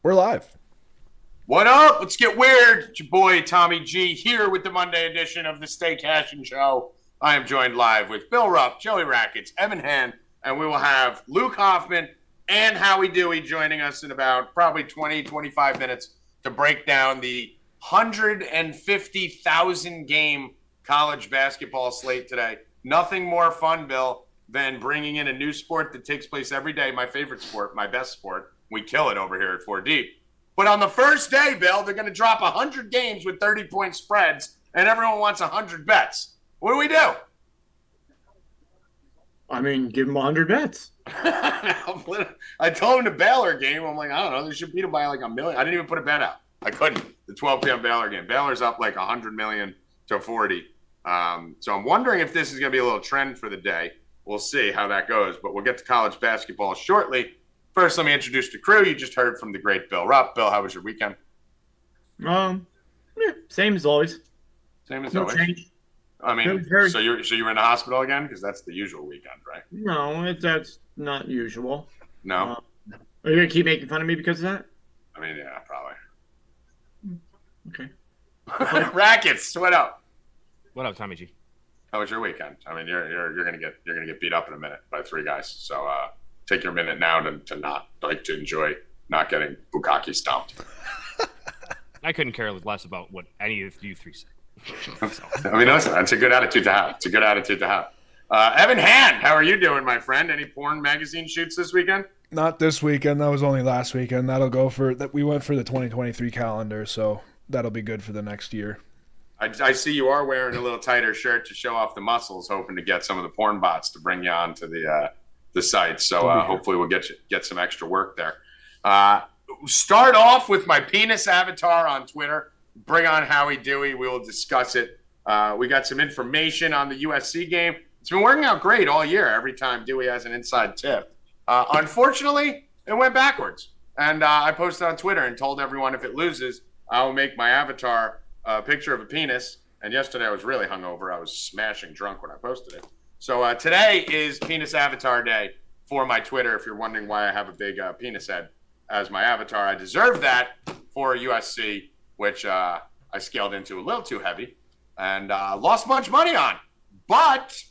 We're live. What up? Let's get weird. It's your boy Tommy G here with the Monday edition of the Stay Cashin show. I am joined live with Bill Rupp, Joey Rackets, Evan Hand, and we will have Luke Hoffman and Howie Dewey joining us in about probably 20, 25 minutes to break down the 150,000 game college basketball slate today. Nothing more fun, Bill, than bringing in a new sport that takes place every day. My favorite sport, my best sport. We kill it over here at 4 Deep. But on the first day, Bill, they're going to drop 100 games with 30-point spreads, and everyone wants 100 bets. What do we do? I mean, give them 100 bets. I told him the Baylor game. I'm like, I don't know. They should beat them by like $1 million. I didn't even put a bet out. I couldn't. The 12 p.m. Baylor game. Baylor's up like 100 million to 40. So I'm wondering if this is going to be a little trend for the day. We'll see how that goes. But we'll get to college basketball shortly. First, let me introduce the crew. You just heard from the great Bill Rupp. Bill, how was your weekend? Same as always. Same as No always. change. I mean, so you were in the hospital again? Because that's the usual weekend, right? No, that's not usual. No? Are you going to keep making fun of me because of that? I mean, yeah, probably. Okay. Rackets, what up? What up, Tommy G? How was your weekend? I mean, you're gonna get beat up in a minute by three guys. So take your minute now to enjoy not getting Bukaki stomped. I couldn't care less about what any of you three say. I mean, listen, that's a good attitude to have. It's a good attitude to have. Evan Hand, how are you doing, my friend? Any porn magazine shoots this weekend? Not this weekend. That was only last weekend. That'll go for that. We went for the 2023 calendar, so that'll be good for the next year. I see you are wearing a little tighter shirt to show off the muscles, hoping to get some of the porn bots to bring you onto the site. So hopefully we'll get some extra work there. Start off with my penis avatar on Twitter. Bring on Howie Dewey. We will discuss it. We got some information on the USC game. It's been working out great all year. Every time Dewey has an inside tip. Unfortunately, it went backwards. And I posted on Twitter and told everyone if it loses, I will make my avatar a picture of a penis. And yesterday I was really hungover. I was smashing drunk when I posted it. So today is Penis Avatar Day for my Twitter. If you're wondering why I have a big penis head as my avatar, I deserve that for USC, which I scaled into a little too heavy and lost much money on. But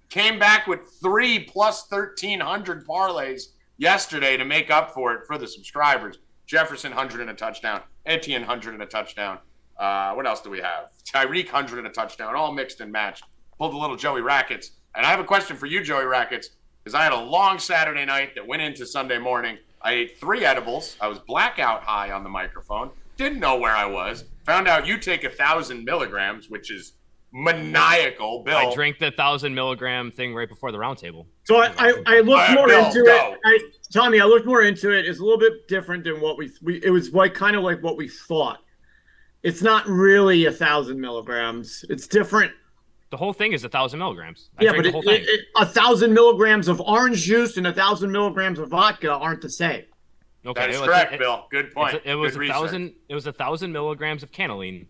came back with 3 plus 1,300 parlays yesterday to make up for it for the subscribers. Jefferson 100 and a touchdown. Etienne 100 and a touchdown. What else do we have? Tyreek 100 and a touchdown, all mixed and matched. Pulled a little Joey Rackets. And I have a question for you, Joey Rackets, because I had a long Saturday night that went into Sunday morning. I ate 3 edibles. I was blackout high on the microphone. Didn't know where I was. Found out you take 1,000 milligrams, which is maniacal. Bill. I drank the 1,000 milligram thing right before the roundtable. So I looked more Bill, into go. it. Tommy, I looked more into it. It's a little bit different than what it was like kind of like what we thought. It's not really 1,000 milligrams. It's different. The whole thing is 1,000 milligrams. Yeah, but 1,000 milligrams of orange juice and 1,000 milligrams of vodka aren't the same. Okay, That is correct, Bill. Good point. It was Good 1,000. It was 1,000 milligrams of canoline.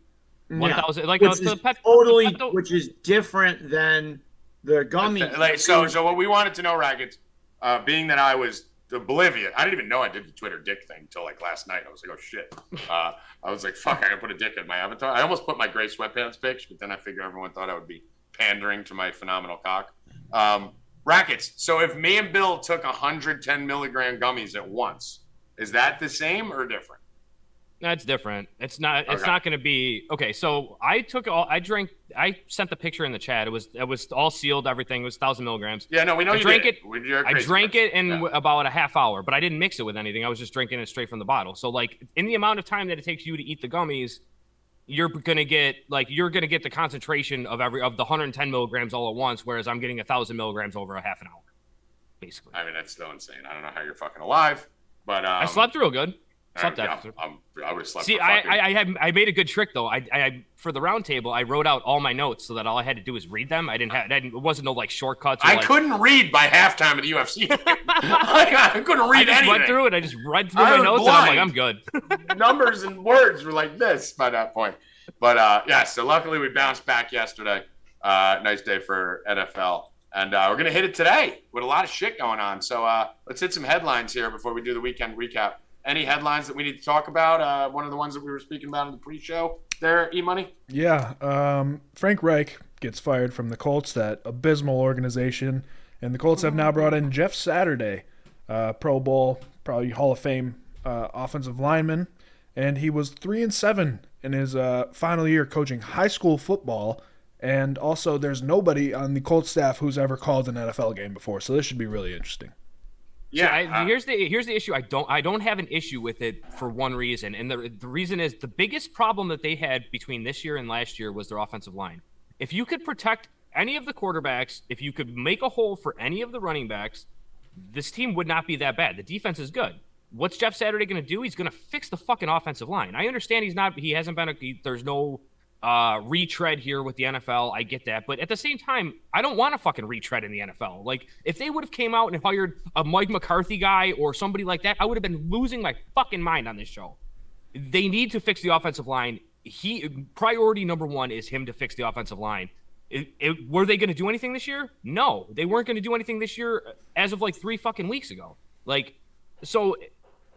Yeah. 1,000, like which the is pep, totally, the pep- which is different than the gummies. So what we wanted to know, Rackets, being that I was oblivious, I didn't even know I did the Twitter dick thing until like last night. I was like, oh shit. I was like, fuck, I gotta put a dick in my avatar. I almost put my gray sweatpants pics, but then I figured everyone thought I would be pandering to my phenomenal cock. Rackets, so if me and Bill took 110 milligram gummies at once, is that the same or different? That's different. It's not. It's Okay. not going to be okay. So I sent the picture in the chat. It was all sealed. Everything. It was 1,000 milligrams. Yeah, no, we know I you drank did it. I drank it in about a half hour, but I didn't mix it with anything. I was just drinking it straight from the bottle. So like in the amount of time that it takes you to eat the gummies, you're gonna get the concentration of the 110 milligrams all at once, whereas I'm getting 1,000 milligrams over a half an hour, basically. I mean, that's still insane. I don't know how you're fucking alive, but I slept real good. I would have slept. See, I made a good trick though. I for the round table, I wrote out all my notes so that all I had to do was read them. It wasn't no like shortcuts. I couldn't read by halftime of the UFC. I couldn't read I just anything. went through it. I just read through I my was notes and I'm like, blind. I'm good. Numbers and words were like this by that point. But yeah, so luckily we bounced back yesterday. Nice day for NFL. And we're going to hit it today with a lot of shit going on. So let's hit some headlines here before we do the weekend recap. Any headlines that we need to talk about? One of the ones that we were speaking about in the pre-show there, E-Money? Yeah, Frank Reich gets fired from the Colts, that abysmal organization, and the Colts have now brought in Jeff Saturday, Pro Bowl, probably Hall of Fame offensive lineman, and he was 3-7 in his final year coaching high school football, and also there's nobody on the Colts staff who's ever called an NFL game before, so this should be really interesting. Yeah. Here's the issue. I don't have an issue with it for one reason, and the reason is the biggest problem that they had between this year and last year was their offensive line. If you could protect any of the quarterbacks, if you could make a hole for any of the running backs, this team would not be that bad. The defense is good. What's Jeff Saturday going to do? He's going to fix the fucking offensive line. I understand there's no retread here with the NFL. I get that. But at the same time, I don't want to fucking retread in the NFL. Like, if they would have came out and hired a Mike McCarthy guy or somebody like that, I would have been losing my fucking mind on this show. They need to fix the offensive line. Priority number one is him to fix the offensive line. Were they going to do anything this year? No, they weren't going to do anything this year as of like 3 fucking weeks ago. Like, so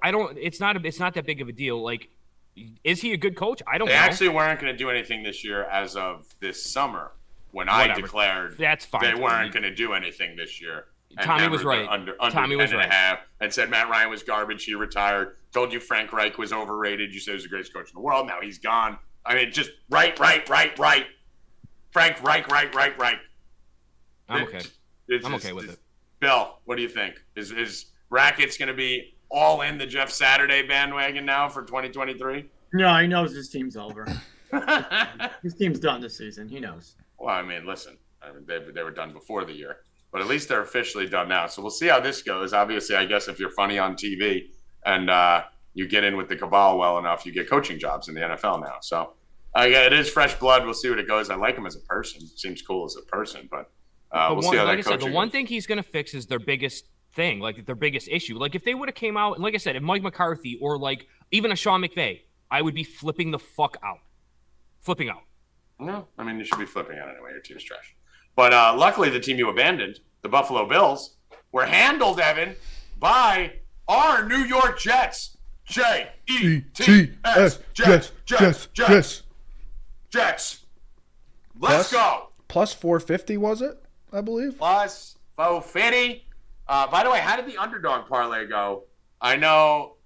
it's not that big of a deal. Like, is he a good coach? I don't know. They actually weren't going to do anything this year as of this summer when I declared that's fine. They weren't going to do anything this year. Tommy was right. Tommy was right. And said Matt Ryan was garbage. He retired. Told you Frank Reich was overrated. You said he was the greatest coach in the world. Now he's gone. I mean, just right. Frank Reich. I'm okay. I'm okay with it. Bill, what do you think? Is Rackets going to be all in the Jeff Saturday bandwagon now for 2023? No, he knows his team's over. His team's done this season. He knows. Well, I mean, listen, they were done before the year, but at least they're officially done now. So we'll see how this goes. Obviously, I guess if you're funny on TV and you get in with the cabal well enough, you get coaching jobs in the NFL now. So it is fresh blood. We'll see what it goes. I like him as a person. Seems cool as a person, but we'll see how that coaching goes. The one thing he's going to fix is their biggest thing, like their biggest issue. Like, if they would have came out, and like I said, if Mike McCarthy or like even a Sean McVay, I would be flipping the fuck out. Flipping out. No, I mean, you should be flipping out anyway. Your team's trash. But luckily, the team you abandoned, the Buffalo Bills, were handled, Evan, by our New York Jets. Jets. Let's go. Plus 450, was it? I believe. Plus 450. By the way, how did the underdog parlay go? I know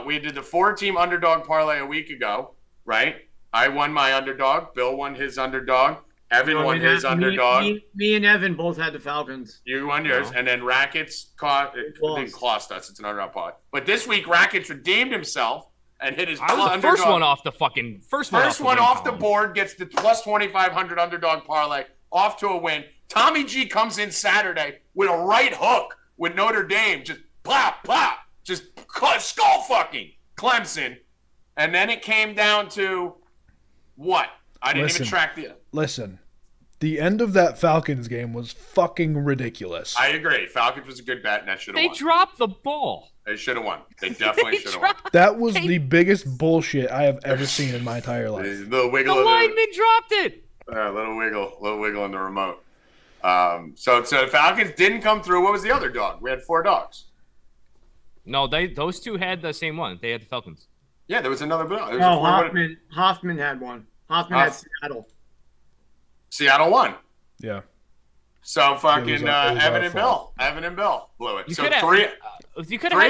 we did the 4-team underdog parlay a week ago, right? I won my underdog. Bill won his underdog. Evan won his underdog. Me and Evan both had the Falcons. You won yours. No. And then Rackets didn't cost us. It's an underdog parlay. But this week, Rackets redeemed himself and hit his underdog. I was the first one off the fucking first one off the board, gets the plus 2,500 underdog parlay, off to a win. Tommy G comes in Saturday with a right hook with Notre Dame, just plop, just skull fucking Clemson. And then it came down to what? I didn't even track the... Listen, the end of that Falcons game was fucking ridiculous. I agree. Falcons was a good bet, and that should have won. They dropped the ball. They should have won. They definitely should have won. That was the biggest bullshit I have ever seen in my entire life. The lineman dropped it. Little wiggle in the remote. So Falcons didn't come through. What was the other dog? We had 4 dogs. No, those two had the same one. They had the Falcons. Yeah, there was another dog. Hoffman had one. Hoffman had Seattle. Seattle won. Yeah. So fucking Evan and Bill blew it. You so could have 3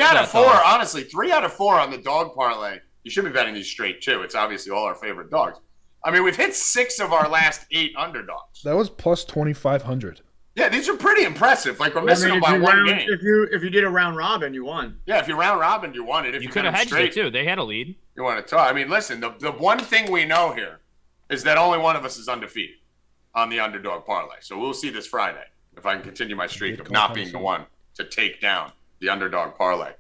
out of 4. Honestly, 3 out of 4 on the dog parlay. You should be betting these straight too. It's obviously all our favorite dogs. I mean, we've hit 6 of our last 8 underdogs. That was plus 2,500. Yeah, these are pretty impressive. Like, we're missing them by one game. If you did a round robin, you won. Yeah, if you round robin, you won it. If you could have hedged it too. They had a lead. You want to talk? I mean, listen. The one thing we know here is that only one of us is undefeated on the underdog parlay. So we'll see this Friday if I can continue my streak of not being the one to take down the underdog parlay.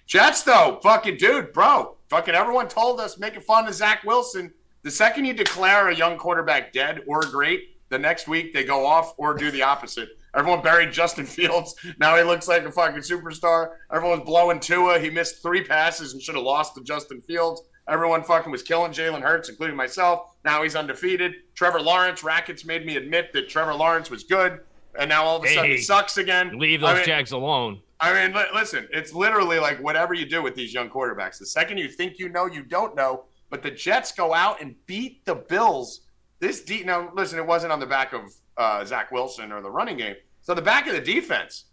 Jets, though, fucking dude, bro, fucking everyone told us making fun of Zach Wilson. The second you declare a young quarterback dead or great, the next week they go off or do the opposite. Everyone buried Justin Fields. Now he looks like a fucking superstar. Everyone's blowing Tua. He missed 3 passes and should have lost to Justin Fields. Everyone fucking was killing Jalen Hurts, including myself. Now he's undefeated. Trevor Lawrence, Rackets made me admit that Trevor Lawrence was good, and now all of a sudden he sucks again. Leave those Jags alone. I mean, listen, it's literally like whatever you do with these young quarterbacks. The second you think you know, you don't know. But the Jets go out and beat the Bills. Now, listen, it wasn't on the back of Zach Wilson or the running game. So the back of the defense.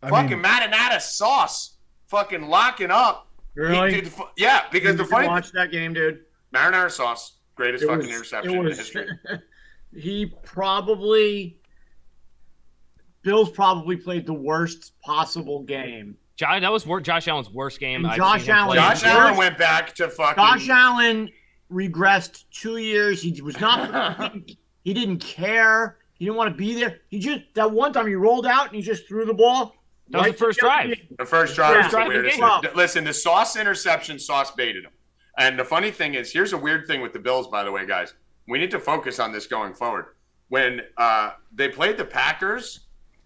Fucking Marinara sauce. Fucking locking up. Really? Yeah, because the funny watch that game, dude. Marinara sauce. Greatest fucking interception in history. Bills probably played the worst possible game. That was Josh Allen's worst game. Josh Allen went back to fucking. Josh Allen regressed 2 years. He was not. He didn't care. He didn't want to be there. That one time he rolled out and he just threw the ball. That was the first drive. The first drive was the weirdest. Listen, the sauce interception, sauce baited him. And the funny thing is, here's a weird thing with the Bills, by the way, guys. We need to focus on this going forward. When they played the Packers,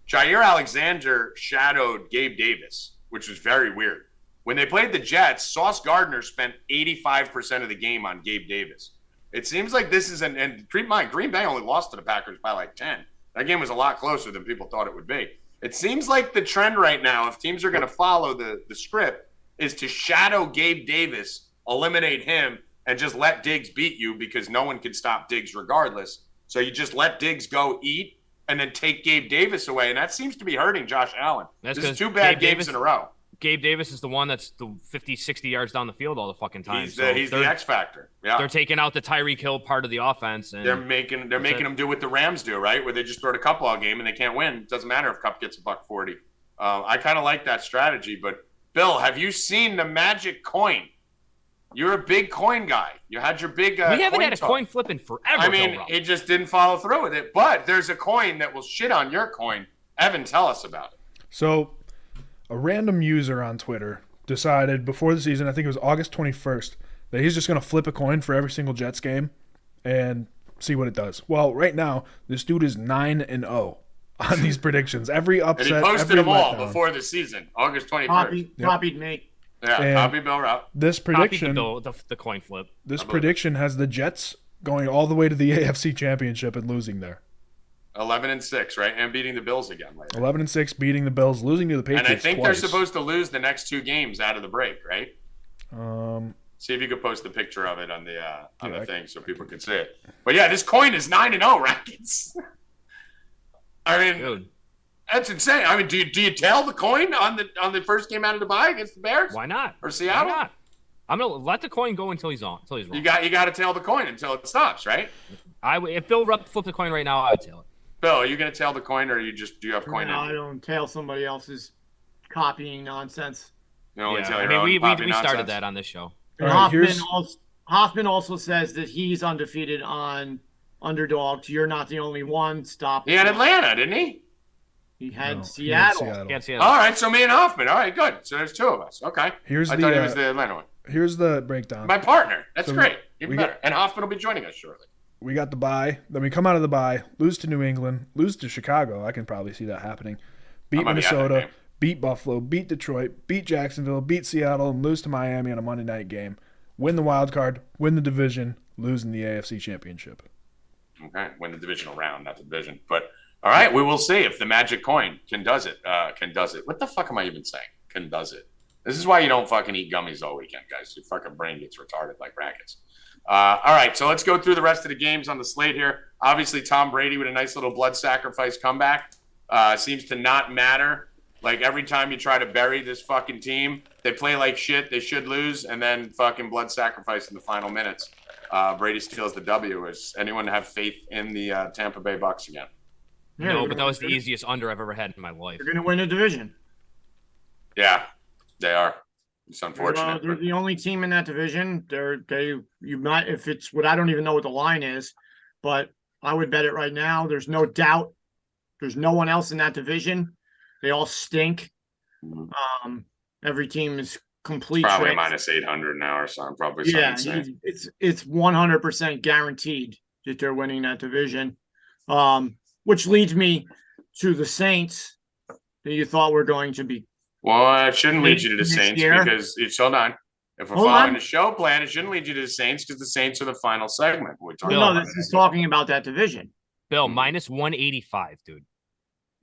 Jair Alexander shadowed Gabe Davis, which was very weird. When they played the Jets, Sauce Gardner spent 85% of the game on Gabe Davis. It seems like this is and keep in mind, Green Bay only lost to the Packers by like 10. That game was a lot closer than people thought it would be. It seems like the trend right now, if teams are going to follow the script, is to shadow Gabe Davis, eliminate him, and just let Diggs beat you because no one can stop Diggs regardless. So you just let Diggs go eat and then take Gabe Davis away. And that seems to be hurting Josh Allen. This is 2 bad games in a row. Gabe Davis is the one that's the 50, 60 yards down the field all the fucking time. He's the X factor. Yeah. They're taking out the Tyreek Hill part of the offense. And they're making them do what the Rams do, right? Where they just throw the Cup all game and they can't win. It doesn't matter if Cup gets $140. I kind of like that strategy. But, Bill, have you seen the magic coin? You're a big coin guy. You had your big we haven't had a coin flip in forever. I mean, it just didn't follow through with it. But there's a coin that will shit on your coin. Evan, tell us about it. So a random user on Twitter decided before the season, I think it was August 21st, that he's just going to flip a coin for every single Jets game and see what it does. Well, right now, this dude is 9-0 on these predictions. Every upset, and he posted them all before the season, August 21st. Copied me. Yeah, copy Bill Rupp. This prediction, the coin flip. This prediction has the Jets going all the way to the AFC Championship and losing there. 11-6, right? And beating the Bills again later. 11-6, beating the Bills, losing to the Patriots. And I think twice. they're supposed to lose the next 2 games out of the break, right? See if you could post the picture of it on the thing so people can see it. But yeah, this coin is 9-0, Rackets. I mean, dude, that's insane. I mean, do you tail the coin on the first game out of the bye against the Bears? Why not? Or Seattle? Why not? I'm gonna let the coin go until he's wrong. You got to tail the coin until it stops, right? If Bill Rupp flipped the coin right now, I would tail it. Bill, are you going to tail the coin, or do you have coin? No, I don't tail somebody else's copying nonsense. No, yeah. We started that on this show. And Hoffman also says that he's undefeated on underdogs. You're not the only one. Stop. He had Atlanta, didn't he? He had Seattle. All right, so me and Hoffman. All right, good. So there's 2 of us. Okay. I thought he was the Atlanta one. Here's the breakdown. My partner. That's great. Even better. And Hoffman will be joining us shortly. We got the bye. Then we come out of the bye, lose to New England, lose to Chicago. I can probably see that happening. Beat Minnesota, beat Buffalo, beat Detroit, beat Jacksonville, beat Seattle, and lose to Miami on a Monday night game. Win the wild card, win the division, lose in the AFC Championship. Okay, win the divisional round, not the division. But all right, we will see if the magic coin does it. What the fuck am I even saying? Does it? This is why you don't fucking eat gummies all weekend, guys. Your fucking brain gets retarded like Rackets. All right, so let's go through the rest of the games on the slate here. Obviously, Tom Brady with a nice little blood sacrifice comeback. Seems to not matter. Like, every time you try to bury this fucking team, they play like shit, they should lose, and then fucking blood sacrifice in the final minutes. Brady steals the W. Is anyone have faith in the Tampa Bay Bucks again? Yeah, no, but that was the easiest under I've ever had in my life. You're going to win a division. Yeah, they are. It's unfortunate. They're the only team in that division. If it's what I don't even know what the line is, but I would bet it right now. There's no doubt. There's no one else in that division. They all stink. Mm-hmm. Every team is complete. It's probably minus 800 now or something. Probably something. It's 100% guaranteed that they're winning that division. Which leads me to the Saints that you thought were going to be. Well, it shouldn't lead you to the Saints because hold on. If we're following the show plan, it shouldn't lead you to the Saints because the Saints are the final segment. This is talking about that division. Bill, minus 185, dude.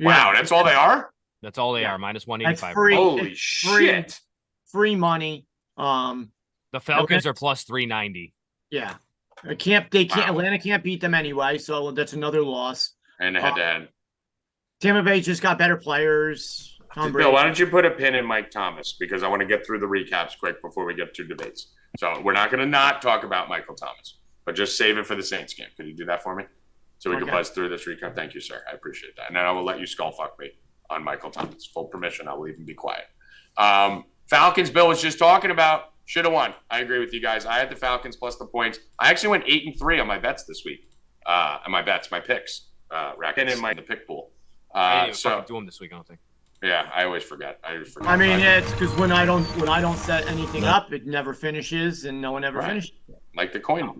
Wow, that's all they are? That's all they are. Minus 185. That's free. Holy It's shit. Free money. The Falcons are plus 390. Yeah. Atlanta can't beat them anyway, so that's another loss. And head-to-head. Tampa Bay just got better players. Bill, why don't you put a pin in Mike Thomas? Because I want to get through the recaps quick before we get to debates. So we're not going to not talk about Michael Thomas, but just save it for the Saints game. Could you do that for me? So we can buzz through this recap. Thank you, sir. I appreciate that. And then I will let you skull fuck me on Michael Thomas. Full permission. I will even be quiet. Falcons, Bill was just talking about. Should have won. I agree with you guys. I had the Falcons plus the points. I actually went 8-3 on my bets this week. On my picks. Rackets in the pick pool. I didn't even do them this week, I don't think. Yeah, I always forget. I mean, it's because when I don't set anything up, it never finishes, and no one ever finishes. Like the coin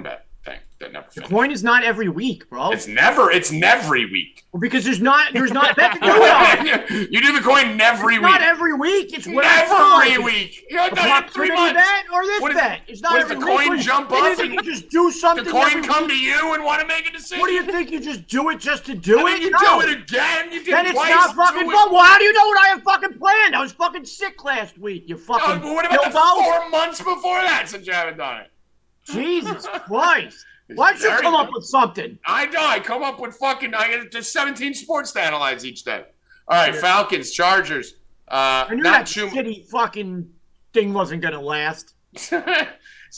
bet thing that never finishes. The coin is not every week, bro. It's every week. Well, because there's not a bet to do it on. You do the coin every week. Not every week. It's every week. You're not 3 months. Bet or this bet. It's not every week. Does the coin jump up and you just do something? The coin come to you and want to make a decision? What do you think? You just do it just to do it? You do it again. You did then it twice. It's not fucking fun. Well, how do you know what I have fucking planned? I was fucking sick last week. You fucking. But what about the 4 months before that since you haven't done it? Jesus Christ. Why don't you come up with something? I know. I come up with fucking. I get 17 sports to analyze each day. All right, Falcons, Chargers. I knew that shitty fucking thing wasn't gonna last. So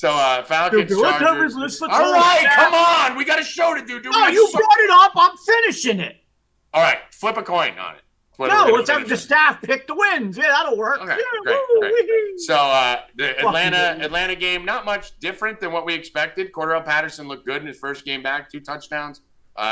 Falcons, Chargers. All right, come on. We got a show to do. No, you brought it up. I'm finishing it. All right, flip a coin on it. Let's have the staff pick the wins. Yeah, that'll work. Okay, great. So the Atlanta game, not much different than what we expected. Cordell Patterson looked good in his first game back, 2 touchdowns.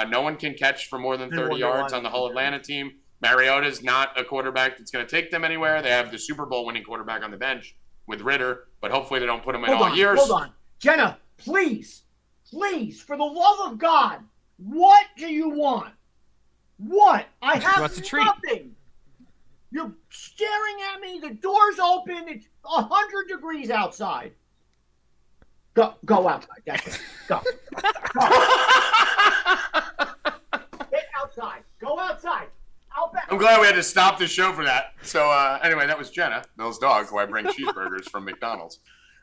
No one can catch for more than 30 yards on the whole Atlanta team. Mariota's not a quarterback that's going to take them anywhere. They have the Super Bowl winning quarterback on the bench with Ritter, but hopefully they don't put him in all years. Hold on. Jenna, please, for the love of God, what do you want? What? I have nothing. You're staring at me. The door's open. It's 100 degrees outside. Go outside. That's it. Go. Get outside. Go outside. I'm glad we had to stop the show for that. So anyway, that was Jenna, Bill's dog, who I bring cheeseburgers from McDonald's.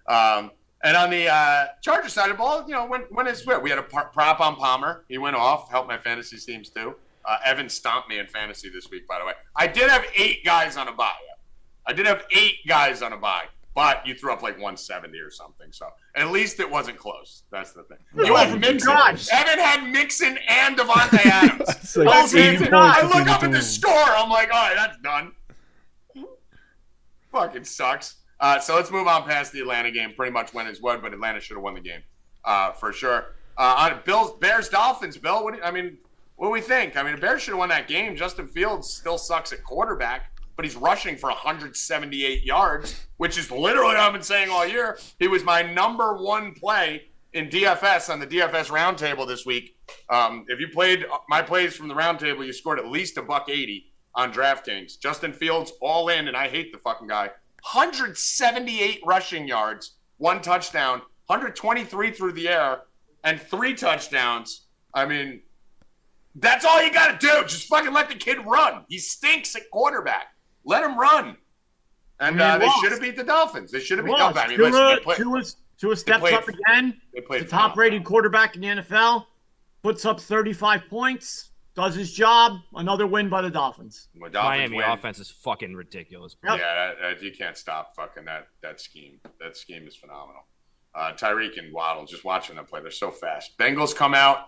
And on the Charger side of the ball, when it's we had a prop on Palmer. He went off. Helped my fantasy teams too. Evan stomped me in fantasy this week, by the way. I did have 8 guys on a bye. But you threw up like 170 or something. So at least it wasn't close. That's the thing. You had Mixon. Evan had Mixon and Devontae Adams. I look up at the score. I'm like, all right, that's done. Fucking sucks. So let's move on past the Atlanta game. Pretty much went as well, but Atlanta should have won the game for sure. On Bears Dolphins, Bill. What do we think? The Bears should have won that game. Justin Fields still sucks at quarterback, but he's rushing for 178 yards, which is literally what I've been saying all year. He was my number 1 play in DFS on the DFS roundtable this week. If you played my plays from the roundtable, you scored at least $180 on DraftKings. Justin Fields all in, and I hate the fucking guy. 178 rushing yards, 1 touchdown, 123 through the air, and 3 touchdowns. That's all you got to do. Just fucking let the kid run. He stinks at quarterback. Let him run. And they should have beat the Dolphins. They should have beat the Dolphins. Tua steps up again. The top-rated quarterback in the NFL. Puts up 35 points. Does his job. Another win by the Dolphins. Miami offense is fucking ridiculous. Yep. Yeah, you can't stop fucking that scheme. That scheme is phenomenal. Tyreek and Waddle, just watching them play. They're so fast. Bengals come out.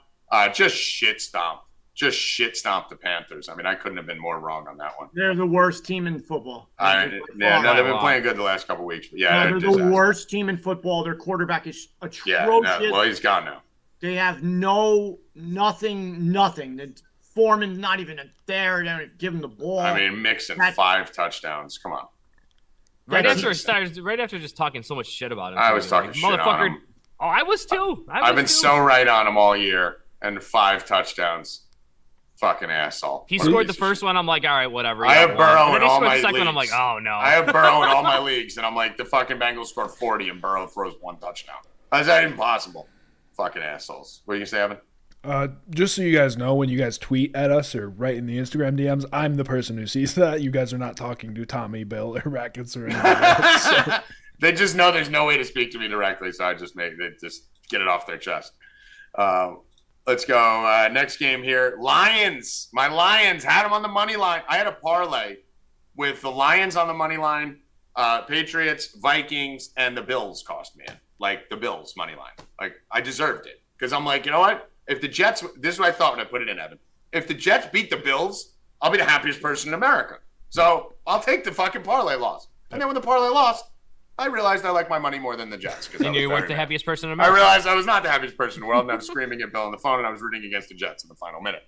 Just shit stomp the Panthers. I couldn't have been more wrong on that one. They're the worst team in football. They've been playing good the last couple of weeks. But they're the worst team in football. Their quarterback is atrocious. He's gone now. They have nothing. The Foreman's not even there. They don't give him the ball. Mixon 5 touchdowns. Come on. Right after just talking so much shit about him. I was talking shit on him. Oh, I was too. I've been so right on him all year, and 5 touchdowns. Fucking asshole. He scored the first one. I'm like, all right, whatever. I have Burrow in all my leagues. The second one, I'm like, oh no. I have Burrow in all my leagues, and I'm like, the fucking Bengals scored 40, and Burrow throws 1 touchdown. How's that even possible? Fucking assholes. What are you gonna say, Evan? Just so you guys know, when you guys tweet at us or write in the Instagram DMs, I'm the person who sees that. You guys are not talking to Tommy, Bill, or Rackets or anything else. So. They just know there's no way to speak to me directly, so I just get it off their chest. Let's go. Next game here. Lions. My Lions had them on the money line. I had a parlay with the Lions on the money line, Patriots, Vikings, and the Bills cost me. Like the Bills money line. Like I deserved it. Because I'm like, you know what? If the Jets, this is what I thought when I put it in, Evan. If the Jets beat the Bills, I'll be the happiest person in America. So I'll take the fucking parlay loss. And then when the parlay lost, I realized I like my money more than the Jets. You knew you weren't the happiest person in America. I realized I was not the happiest person in the world, and I was screaming at Bill on the phone, and I was rooting against the Jets in the final minute.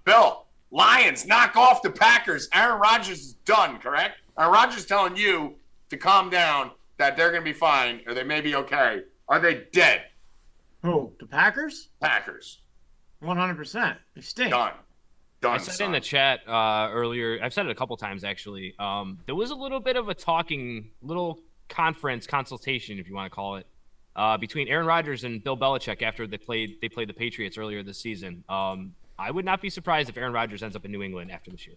Bill, Lions knock off the Packers. Aaron Rodgers is done, correct? Aaron Rodgers is telling you to calm down, that they're going to be fine, or they may be okay. Are they dead? Who? The Packers? Packers. 100%. They stink. Done. I said in the chat earlier, I've said it a couple times actually. There was a little bit of a little consultation, if you want to call it, between Aaron Rodgers and Bill Belichick after they played the Patriots earlier this season. I would not be surprised if Aaron Rodgers ends up in New England after this year.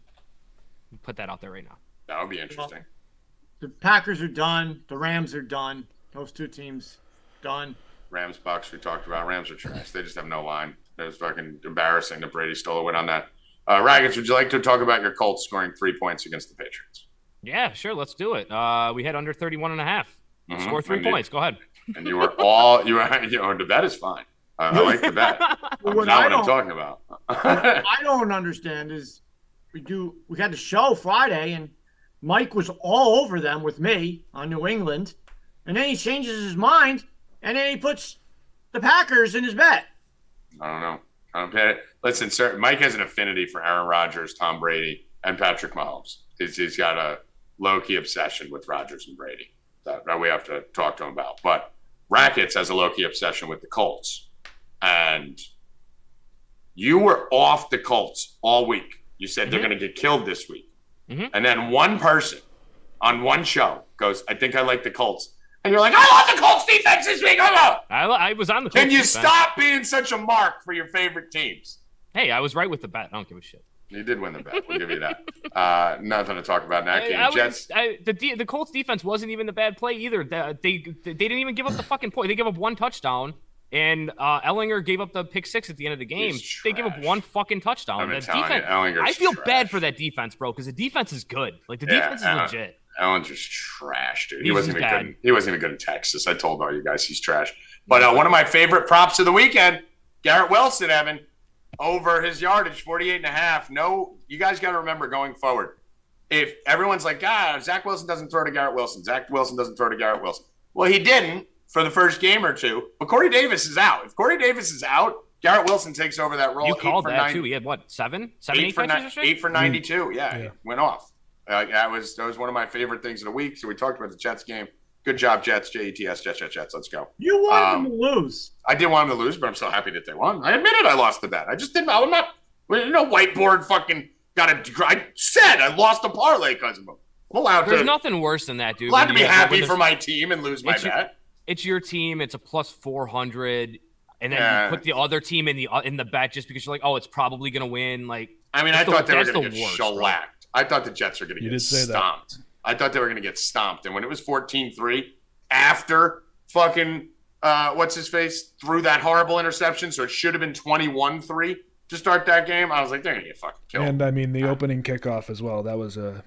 Put that out there right now. That would be interesting. Well, the Packers are done. The Rams are done. Those two teams done. Rams, Bucks, we talked about. Rams are trash. They just have no line. It was fucking embarrassing that Brady stole a win on that. Rackets, would you like to talk about your Colts scoring 3 points against the Patriots? Yeah, sure. Let's do it. We had under 31.5. Score 3 points. Go ahead. And you were the bet is fine. I like the bet. That's not what I'm talking about. What I don't understand is we had the show Friday and Mike was all over them with me on New England, and then he changes his mind and then he puts the Packers in his bet. I don't know. I don't pay it. Listen, sir, Mike has an affinity for Aaron Rodgers, Tom Brady, and Patrick Mahomes. He's got a low-key obsession with Rodgers and Brady that we have to talk to him about. But Rackets has a low-key obsession with the Colts. And you were off the Colts all week. You said they're going to get killed this week. And then one person on one show goes, I think I like the Colts. And you're like, I love the Colts defense this week. I was on the Colts Can you defense. Stop being such a mark for your favorite teams? Hey, I was right with the bet. I don't give a shit. You did win the bet. We'll give you that. Nothing to talk about in that game. The Colts defense wasn't even the bad play either. They didn't even give up the fucking point. They gave up one touchdown, and Ellinger gave up the pick 6 at the end of the game. They gave up one fucking touchdown. That defense, I feel bad for that defense, bro, because the defense is good. Like the defense is legit. Ellinger's trash, dude. He wasn't even good. He wasn't even good in Texas. I told all you guys he's trash. But one of my favorite props of the weekend, Garrett Wilson, Evan, over his yardage, 48.5. No, you guys got to remember going forward. If everyone's like, Zach Wilson doesn't throw to Garrett Wilson. Zach Wilson doesn't throw to Garrett Wilson. Well, he didn't for the first game or two. But Corey Davis is out. If Corey Davis is out, Garrett Wilson takes over that role. You called that too. He had what, 7 8 catches? 8 for 92. Yeah, went off. That was one of my favorite things of the week. So we talked about the Jets game. Good job, Jets. Jets. Jets. Let's go. You wanted them to lose. I did want them to lose, but I'm so happy that they won. I admitted I lost the bet. I just didn't. I'm not. Whiteboard fucking I said I lost a parlay because of them. I'm allowed There's nothing worse than that, dude. Allowed to be happy for my team and lose my bet. It's your team. It's a plus 400, and then you put the other team in the bet just because you're like, oh, it's probably gonna win. Like, I thought they were gonna get shellacked. I thought the Jets were gonna get stomped. I thought they were going to get stomped. And when it was 14-3, after fucking, what's his face, threw that horrible interception, so it should have been 21-3 to start that game, I was like, they're going to get fucking killed. And, the opening kickoff as well, that was a...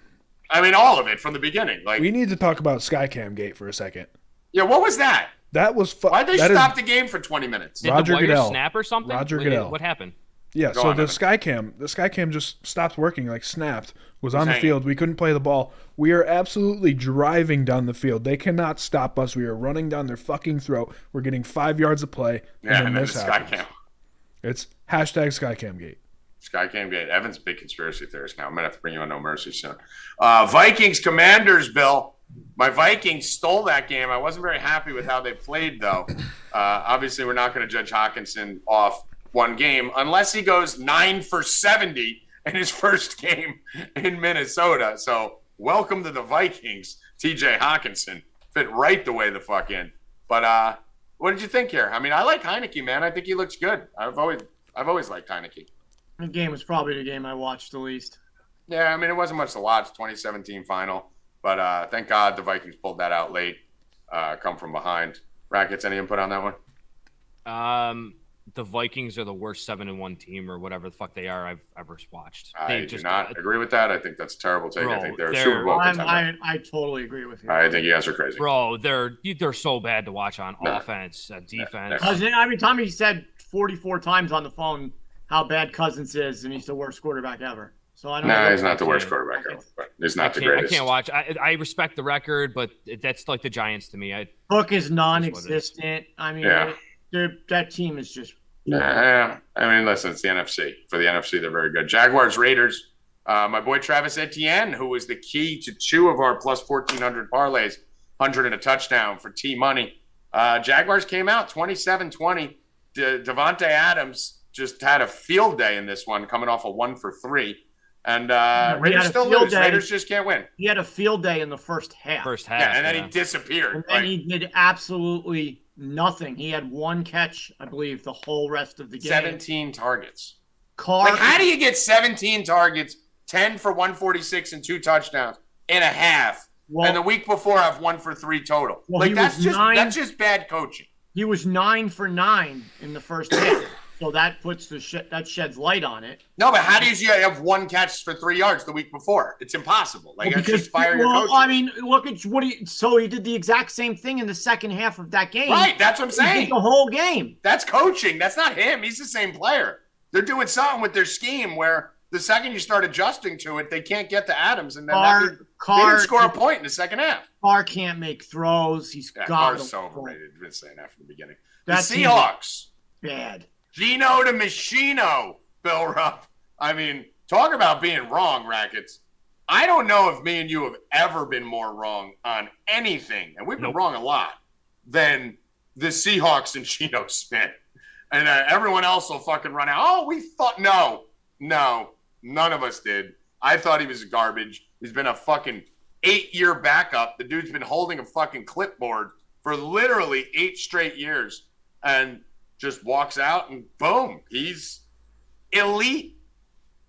all of it from the beginning. Like, we need to talk about Skycam Gate for a second. Yeah, what was that? That was... Why'd they stop the game for 20 minutes? Did the wire snap or something? Roger Goodell. What happened? Yeah, so the Skycam just stopped working, like snapped, was on the field. We couldn't play the ball. We are absolutely driving down the field. They cannot stop us. We are running down their fucking throat. We're getting 5 yards of play. Yeah, and then this happens. Skycam. It's #SkycamGate. Skycamgate. Evan's a big conspiracy theorist now. I'm going to have to bring you on No Mercy soon. Vikings Commanders, Bill. My Vikings stole that game. I wasn't very happy with how they played, though. Obviously, we're not going to judge Hawkinson off one game unless he goes 9 for 70 in his first game in Minnesota. So welcome to the Vikings, TJ Hawkinson. Fit right the way the fuck in. But what did you think here? I like Heineke, man. I think he looks good. I've always liked Heineke. The game was probably the game I watched the least. Yeah, I mean, it wasn't much to watch, 2017 final. But thank God the Vikings pulled that out late, come from behind. Rackets, any input on that one? The Vikings are the worst 7-1 team or whatever the fuck they are I've ever watched. I do not agree with that. I think that's a terrible take. I think they're a Super Bowl contender. I totally agree with you. I think you guys are crazy. Bro, they're so bad to watch on offense, defense. Tommy said 44 times on the phone how bad Cousins is, and he's the worst quarterback ever. So I don't know. No, he's not the worst quarterback ever, but he's not the greatest. I can't watch. I respect the record, but that's like the Giants to me. Cook is non-existent. I mean, that team is just. Yeah, I mean, listen, it's the NFC. For the NFC, they're very good. Jaguars, Raiders. My boy Travis Etienne, who was the key to 2 of our plus 1,400 parlays, 100 and a touchdown for T-Money. Jaguars came out 27-20. Devontae Adams just had a field day in this one, coming off a 1 for 3. And Raiders still lose. Raiders just can't win. He had a field day in the first half. Yeah, and then he disappeared. And then he did absolutely nothing. He had 1 catch, I believe, the whole rest of the game. 17 targets. Like, how do you get 17 targets, 10 for 146 and 2 touchdowns in a half, and the week before have 1 for 3 total? Well, that's just bad coaching. He was 9 for 9 in the first half. So that puts that sheds light on it. No, but how do you have 1 catch for 3 yards the week before? It's impossible. Like, just fire your coach. I mean, look at so he did the exact same thing in the second half of that game. Right, that's what I'm saying. He did the whole game. That's coaching. That's not him. He's the same player. They're doing something with their scheme where the second you start adjusting to it, they can't get to Adams, and then they didn't score a point in the second half. Carr can't make throws. Carr's so overrated. I've been saying that from the beginning. The Seahawks. Bad. Gino to Machino, Bill Rupp. I mean, talk about being wrong, Rackets. I don't know if me and you have ever been more wrong on anything, and we've been wrong a lot, than the Seahawks and Gino Smith. And everyone else will fucking run out. Oh, we thought, no, none of us did. I thought he was garbage. He's been a fucking 8-year backup. The dude's been holding a fucking clipboard for literally 8 straight years. And just walks out and boom, he's elite.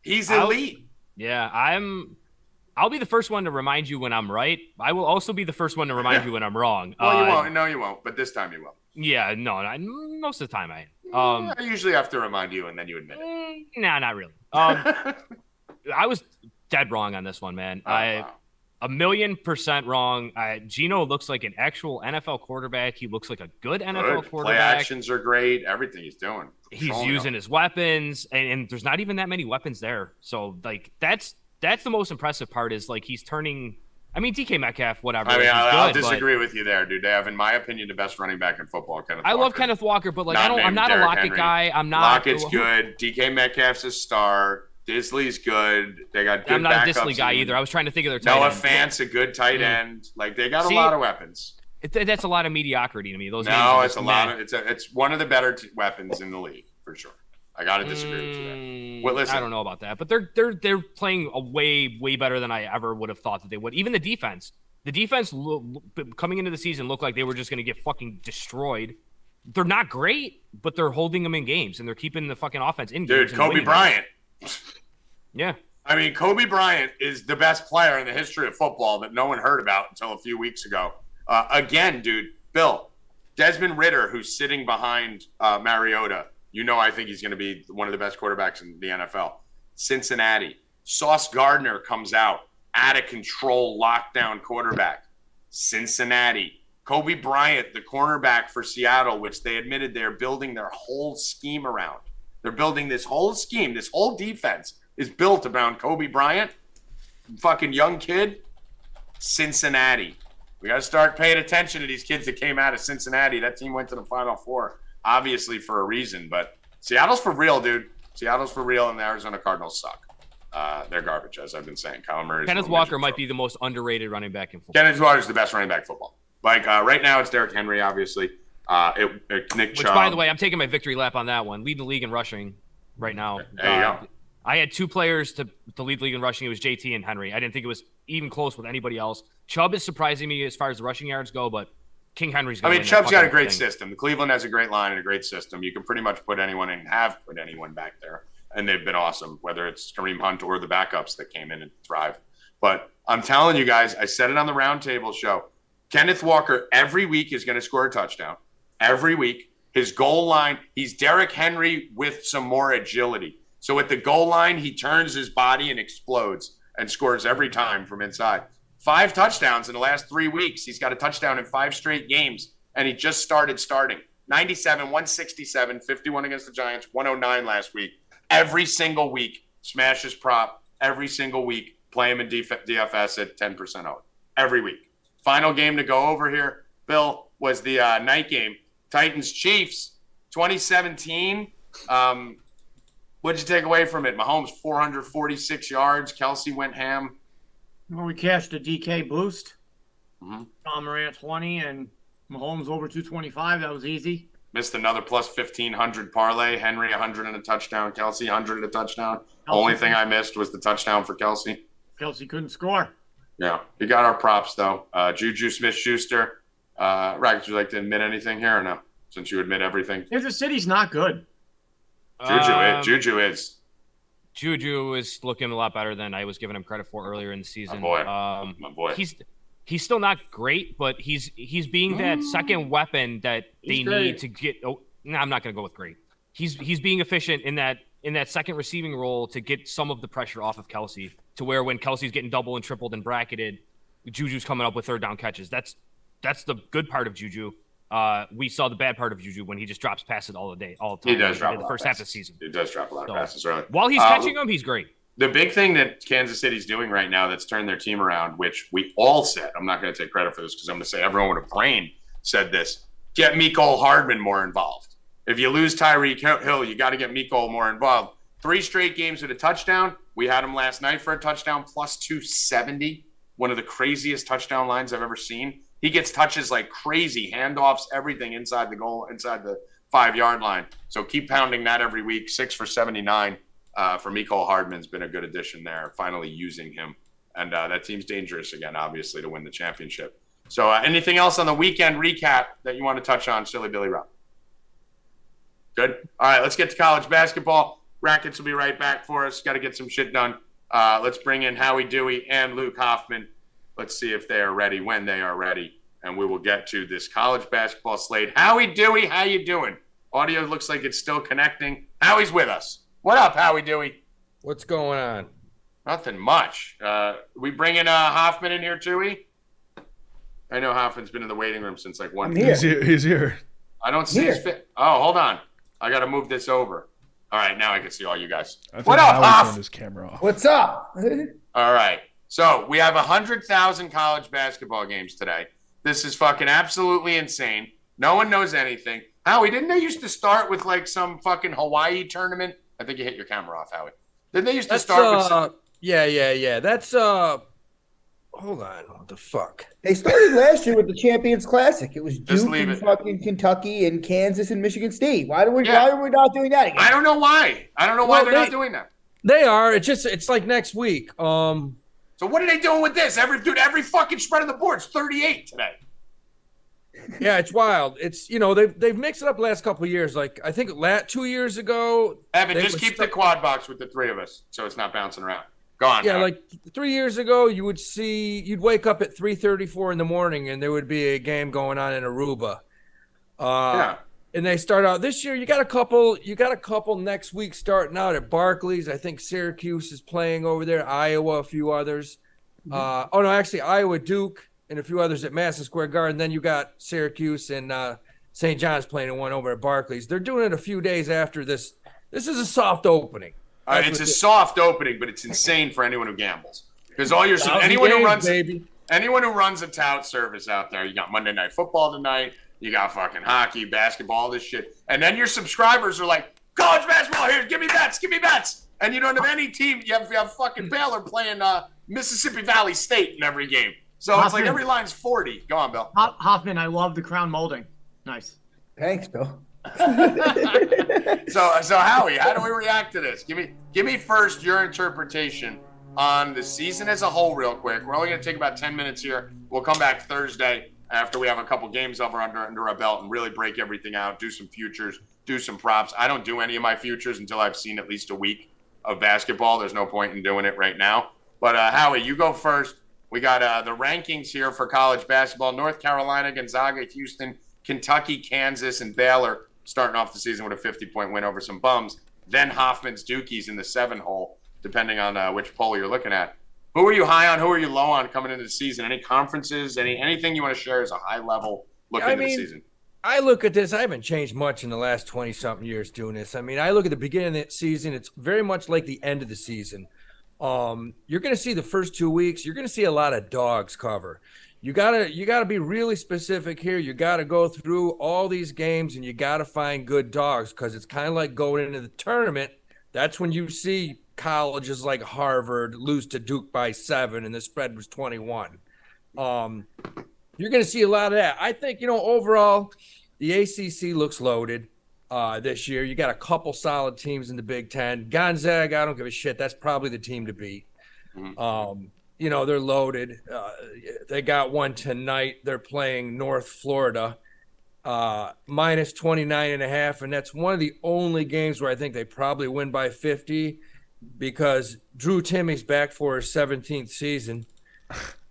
He's elite. I'll be the first one to remind you when I'm right. I will also be the first one to remind you when I'm wrong. Well, you won't. No, you won't. But this time you will. Yeah, no, most of the time I am. I usually have to remind you and then you admit it. Nah, not really. I was dead wrong on this one, man. Wow. 1,000,000% wrong. Gino looks like an actual NFL quarterback. He looks like a good NFL quarterback. Play actions are great. Everything he's doing. He's using his weapons, and there's not even that many weapons there. So, like, that's the most impressive part is, like, he's turning – I mean, DK Metcalf, whatever. I mean, I'll disagree with you there, dude. They have, in my opinion, the best running back in football, Kenneth Walker. I love Kenneth Walker, but, like, I'm not a Lockett guy. I'm not – Lockett's good. DK Metcalf's a star. Disley's good. They got good I'm not a backups. Disley guy either. I was trying to think of their tight Noah end. Fant's a good tight end. Like, they got a lot of weapons. That's a lot of mediocrity to me. Those it's a lot of it's one of the better weapons in the league for sure. I got to disagree with you there. Well, listen, I don't know about that, but they're playing a way better than I ever would have thought that they would. Even the defense coming into the season looked like they were just going to get fucking destroyed. They're not great, but they're holding them in games and they're keeping the fucking offense in games. Dude, Kobe Bryant. Yeah. I mean, Kobe Bryant is the best player in the history of football that no one heard about until a few weeks ago. Again, dude, Bill, Desmond Ridder, who's sitting behind Mariota, I think he's going to be one of the best quarterbacks in the NFL. Cincinnati. Sauce Gardner comes out of control, lockdown quarterback. Cincinnati. Kobe Bryant, the cornerback for Seattle, which they admitted they're building their whole scheme around. They're building this whole scheme, this whole defense is built around Kobe Bryant, fucking young kid. Cincinnati. We got to start paying attention to these kids that came out of Cincinnati. That team went to the Final Four, obviously for a reason. But Seattle's for real, dude. Seattle's for real, and the Arizona Cardinals suck. They're garbage, as I've been saying. Kenneth Walker might be the most underrated running back in football. Kenneth Walker's the best running back in football. Like, right now it's Derrick Henry, obviously. Nick Chubb. Which, by the way, I'm taking my victory lap on that one. Lead the league in rushing right now. There you go. I had 2 players to lead the league in rushing. It was JT and Henry. I didn't think it was even close with anybody else. Chubb is surprising me as far as the rushing yards go, but King Henry's I going mean, to win Chubb's that got a fucking great thing. system. The Cleveland has a great line and a great system. You can pretty much put anyone and have put anyone back there, and they've been awesome, whether it's Kareem Hunt or the backups that came in and thrived. But I'm telling you guys, I said it on the Roundtable show, Kenneth Walker every week is going to score a touchdown. Every week. His goal line, he's Derrick Henry with some more agility. So at the goal line, he turns his body and explodes and scores every time from inside. 5 touchdowns in the last 3 weeks. He's got a touchdown in 5 straight games, and he just starting. 97, 167, 51 against the Giants, 109 last week. Every single week, smash his prop. Every single week, play him in DFS at 10% owned. Every week. Final game to go over here, Bill, was the night game. Titans-Chiefs, 2017. What'd you take away from it? Mahomes, 446 yards. Kelsey went ham. Well, we cashed a DK boost. Mm-hmm. Tom Morant 20 and Mahomes over 225. That was easy. Missed another plus 1,500 parlay. Henry, 100 and a touchdown. Kelsey, 100 and a touchdown. Kelsey. Only thing I missed was the touchdown for Kelsey. Kelsey couldn't score. Yeah, we got our props, though. Juju Smith-Schuster. Rackets, would you like to admit anything here or no? Since you admit everything. Kansas City's not good. Juju is. Juju is looking a lot better than I was giving him credit for earlier in the season. My boy. He's still not great, but he's being that second weapon that they need to get. Oh, no, I'm not going to go with great. He's being efficient in that second receiving role to get some of the pressure off of Kelsey, to where when Kelsey's getting double and tripled and bracketed, Juju's coming up with third down catches. That's the good part of Juju. We saw the bad part of Juju when he just drops passes all the time. He does drop the first half of the season. He does drop a lot of passes early. While he's catching them, he's great. The big thing that Kansas City's doing right now that's turned their team around, which we all said, I'm not going to take credit for this because I'm going to say everyone with a brain said this, get Mecole Hardman more involved. If you lose Tyreek Hill, you got to get Mecole more involved. 3 straight games with a touchdown. We had him last night for a touchdown, plus 270. One of the craziest touchdown lines I've ever seen. He gets touches like crazy, handoffs, everything inside the goal, inside the 5-yard line. So keep pounding that every week. 6 for 79 for Mecole Hardman's been a good addition there, finally using him. And that team's dangerous again, obviously, to win the championship. So anything else on the weekend recap that you want to touch on, Silly Billy Rupp? Good. All right, let's get to college basketball. Rackets will be right back for us. Got to get some shit done. Let's bring in Howie, Dewey, and Luke Hoffman. Let's see if they are ready, when they are ready, and we will get to this college basketball slate. Howie, Dewey, how you doing? Audio looks like it's still connecting. Howie's with us. What up, Howie, Dewey? What's going on? Nothing much. We bringing Hoffman in here, too, I know Hoffman's been in the waiting room since like 1 He's here. I don't see his fit. Oh, hold on. I got to move this over. All right, now I can see all you guys. What up, Hoff? His camera off. What's up? All right. So we have 100,000 college basketball games today. This is fucking absolutely insane. No one knows anything. Howie, didn't they used to start with like some fucking Hawaii tournament? I think you hit your camera off, Howie. Didn't they used to start with some... Yeah. That's hold on. What the fuck? They started last year with the Champions Classic. It was Just Duke leave and it. fucking Kentucky and Kansas and Michigan State. Why are we not doing that again? I don't know why. I don't know why Well, they're not doing that. They are. It's like next week. So what are they doing with this? Every fucking spread of the board's 38 today. Yeah, it's wild. It's they've mixed it up the last couple of years. Like I think 2 years ago. Evan, just keep the quad box with the 3 of us so it's not bouncing around. Go on. Yeah, Howie. like 3 years ago, you'd wake up at 3:34 in the morning and there would be a game going on in Aruba. Yeah. And they start out this year. You got a couple next week starting out at Barclays. I think Syracuse is playing over there. Iowa, a few others. Actually Iowa, Duke, and a few others at Madison Square Garden. Then you got Syracuse and St. John's playing in one over at Barclays. They're doing it a few days after this. This is a soft opening. It's a soft opening, but it's insane for anyone who gambles. Because anyone who runs a tout service out there, you got Monday Night Football tonight, you got fucking hockey, basketball, this shit, and then your subscribers are like, college basketball here, give me bets, and you don't have any team. You have fucking Baylor playing Mississippi Valley State in every game, so it's like every line's 40. Go on, Bill. Hoffman, I love the crown molding. Nice. Thanks, Bill. So Howie, how do we react to this? Give me first your interpretation on the season as a whole, real quick. We're only going to take about 10 minutes here. We'll come back Thursday after we have a couple games under our belt and really break everything out, do some futures, do some props. I don't do any of my futures until I've seen at least a week of basketball. There's no point in doing it right now. But Howie, you go first. We got the rankings here for college basketball. North Carolina, Gonzaga, Houston, Kentucky, Kansas, and Baylor starting off the season with a 50-point win over some bums. Then Hoffman's Dukies in the 7-hole, depending on which poll you're looking at. Who are you high on? Who are you low on coming into the season? Any conferences? Anything you want to share as a high-level look into the season? I look at this. I haven't changed much in the last 20-something years doing this. I mean, I look at the beginning of the season. It's very much like the end of the season. You're going to see the first 2 weeks. You're going to see a lot of dogs cover. You gotta be really specific here. You got to go through all these games, and you got to find good dogs because it's kind of like going into the tournament. That's when you see colleges like Harvard lose to Duke by 7 and the spread was 21. You're going to see a lot of that. I think, overall, the ACC looks loaded this year. You got a couple solid teams in the Big Ten. Gonzaga, I don't give a shit. That's probably the team to beat. They're loaded. They got one tonight. They're playing North Florida. Minus 29.5, and that's one of the only games where I think they probably win by 50 because Drew Timmy's back for his 17th season.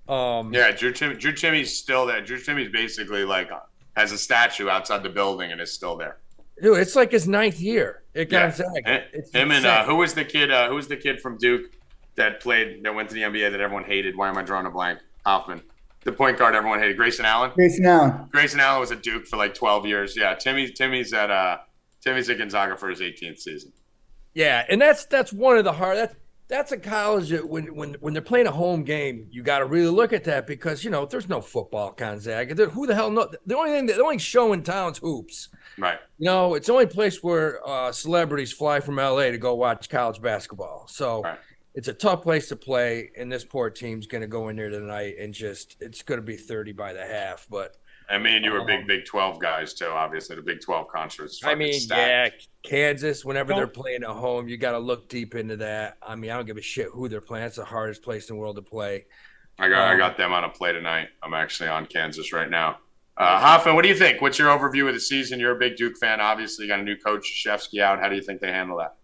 Drew Timmy's still there. Drew Timmy's basically has a statue outside the building and is still there. Dude, it's like his 9th year at Gonzaga. Him and who was the kid from Duke that went to the NBA that everyone hated? Why am I drawing a blank? Hoffman. The point guard everyone hated, Grayson Allen. Grayson Allen was at Duke for 12 years. Yeah, Timmy's at Gonzaga for his 18th season. Yeah, and that's one of the hard. That's a college that when they're playing a home game, you got to really look at that because there's no football Gonzaga. Who the hell knows? The only show in town's hoops. Right. It's the only place where celebrities fly from LA to go watch college basketball. So. Right. It's a tough place to play, and this poor team's going to go in there tonight and it's going to be 30 by the half. But I mean, you were Big 12 guys too. Obviously, the Big 12 conference. Kansas. Whenever they're playing at home, you got to look deep into that. I mean, I don't give a shit who they're playing. That's the hardest place in the world to play. I got them on a play tonight. I'm actually on Kansas right now. Hoffman, what do you think? What's your overview of the season? You're a big Duke fan, obviously. You got a new coach, Krzyzewski, out. How do you think they handle that?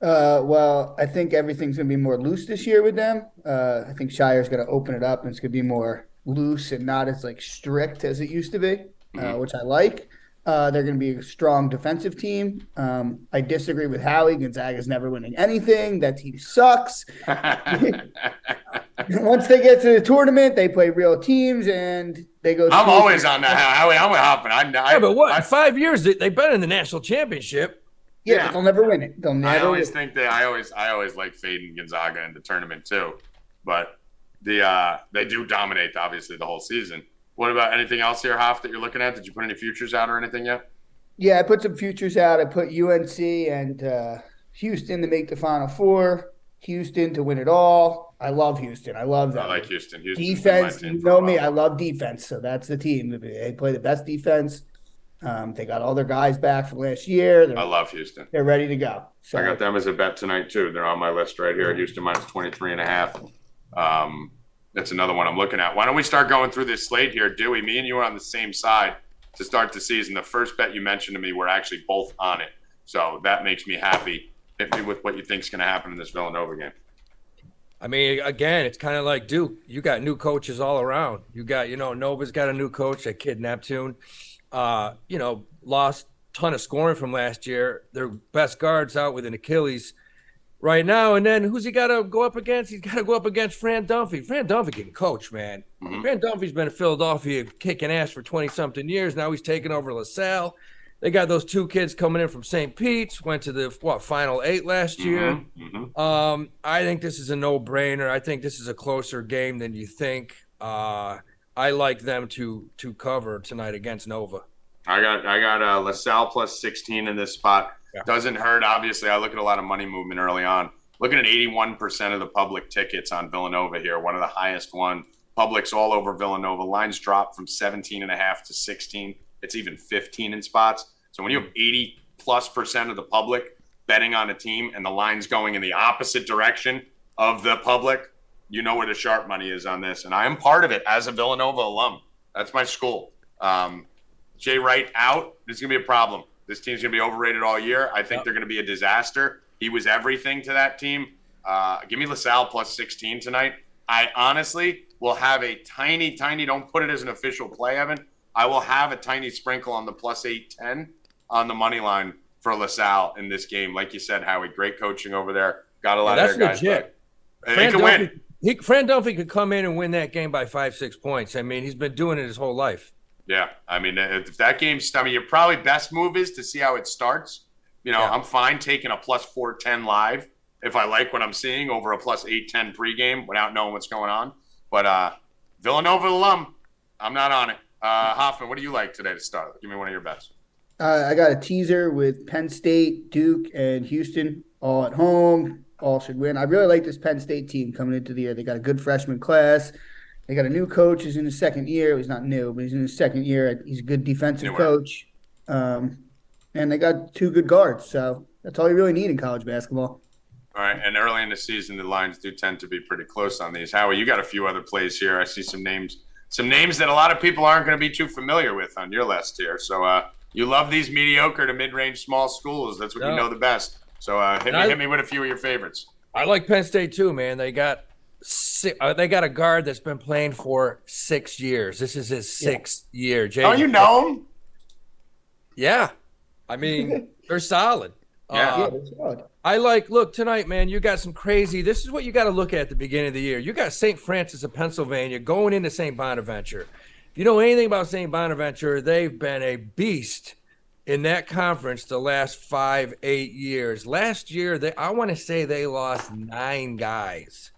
Well, I think everything's going to be more loose this year with them. I think Shire's going to open it up, and it's going to be more loose and not as strict as it used to be, which I like. They're going to be a strong defensive team. I disagree with Howie. Gonzaga's never winning anything. That team sucks. Once they get to the tournament, they play real teams, and they go. I'm always on that, Howie. I'm with Hoffman. But what? In 5 years, they've been in the national championship. Yeah, but they'll never win it. I always like fading Gonzaga in the tournament too, but they do dominate obviously the whole season. What about anything else here, Hoff, that you're looking at? Did you put any futures out or anything yet? Yeah, I put some futures out. I put UNC and Houston to make the Final Four. Houston to win it all. I love Houston. I love them. I like Houston. Defense, you know me. I love defense, so that's the team. They play the best defense. They got all their guys back from last year. I love Houston. They're ready to go. So I got them as a bet tonight too. They're on my list right here. Houston minus 23.5. That's another one I'm looking at. Why don't we start going through this slate here, Dewey? Me and you are on the same side to start the season. The first bet you mentioned to me, we're actually both on it. So that makes me happy. Hit me with what you think is going to happen in this Villanova game. I mean, again, it's kind of like Duke. You got new coaches all around. You got, Nova's got a new coach, that kid Neptune. Lost a ton of scoring from last year. Their best guard's out with an Achilles right now. And then who's he got to go up against? He's got to go up against Fran Dunphy. Fran Dunphy can coach, man. Mm-hmm. Fran Dunphy's been in Philadelphia kicking ass for 20-something years. Now he's taking over LaSalle. They got those two kids coming in from St. Pete's, went to the Final 8 last year. Mm-hmm. I think this is a no-brainer. I think this is a closer game than you think. I like them to cover tonight against Nova. I got LaSalle plus 16 in this spot. Yeah. Doesn't hurt, obviously. I look at a lot of money movement early on. Looking at 81% of the public tickets on Villanova here, one of the highest one. Public's all over Villanova. Lines dropped from 17.5 to 16. It's even 15 in spots. So when you have 80+% of the public betting on a team and the line's going in the opposite direction of the public, you know where the sharp money is on this. And I am part of it as a Villanova alum. That's my school. Jay Wright out. This is going to be a problem. This team's going to be overrated all year. I think they're going to be a disaster. He was everything to that team. Give me LaSalle plus 16 tonight. I honestly will have a tiny, don't put it as an official play, Evan. I will have a tiny sprinkle on the plus 8-10 on the money line for LaSalle in this game. Like you said, Howie, great coaching over there. Got a lot of their guys. Legit. They can win. Fran Dunphy could come in and win that game by 5-6 points. I mean, he's been doing it his whole life. Yeah, I mean, if that game's, I mean, your probably best move is to see how it starts. I'm fine taking a plus 410 live if I like what I'm seeing over a plus 810 pregame without knowing what's going on. But Villanova alum, I'm not on it. Hoffman, what do you like today to start? Give me one of your bets. I got a teaser with Penn State, Duke, and Houston all at home. All should win. I really like this Penn State team coming into the year. They got a good freshman class. They got a new coach who's in his second year. He's not new, but he's in his second year. He's a good defensive coach. And they got 2 good guards. So that's all you really need in college basketball. All right. And early in the season, the lines do tend to be pretty close on these. Howie, you got a few other plays here. I see some names that a lot of people aren't going to be too familiar with on your list here. So you love these mediocre to mid-range small schools. That's what you know the best. So hit me with a few of your favorites. I like Penn State too, man. They got a guard that's been playing for 6 years. This is his 6th year. Oh, you know him? Yeah. I mean, they're solid. They're solid. Look, tonight, man, you got some crazy. This is what you got to look at the beginning of the year. You got St. Francis of Pennsylvania going into St. Bonaventure. If you know anything about St. Bonaventure, they've been a beast in that conference the last 5-8 years. Last year, I want to say they lost 9 guys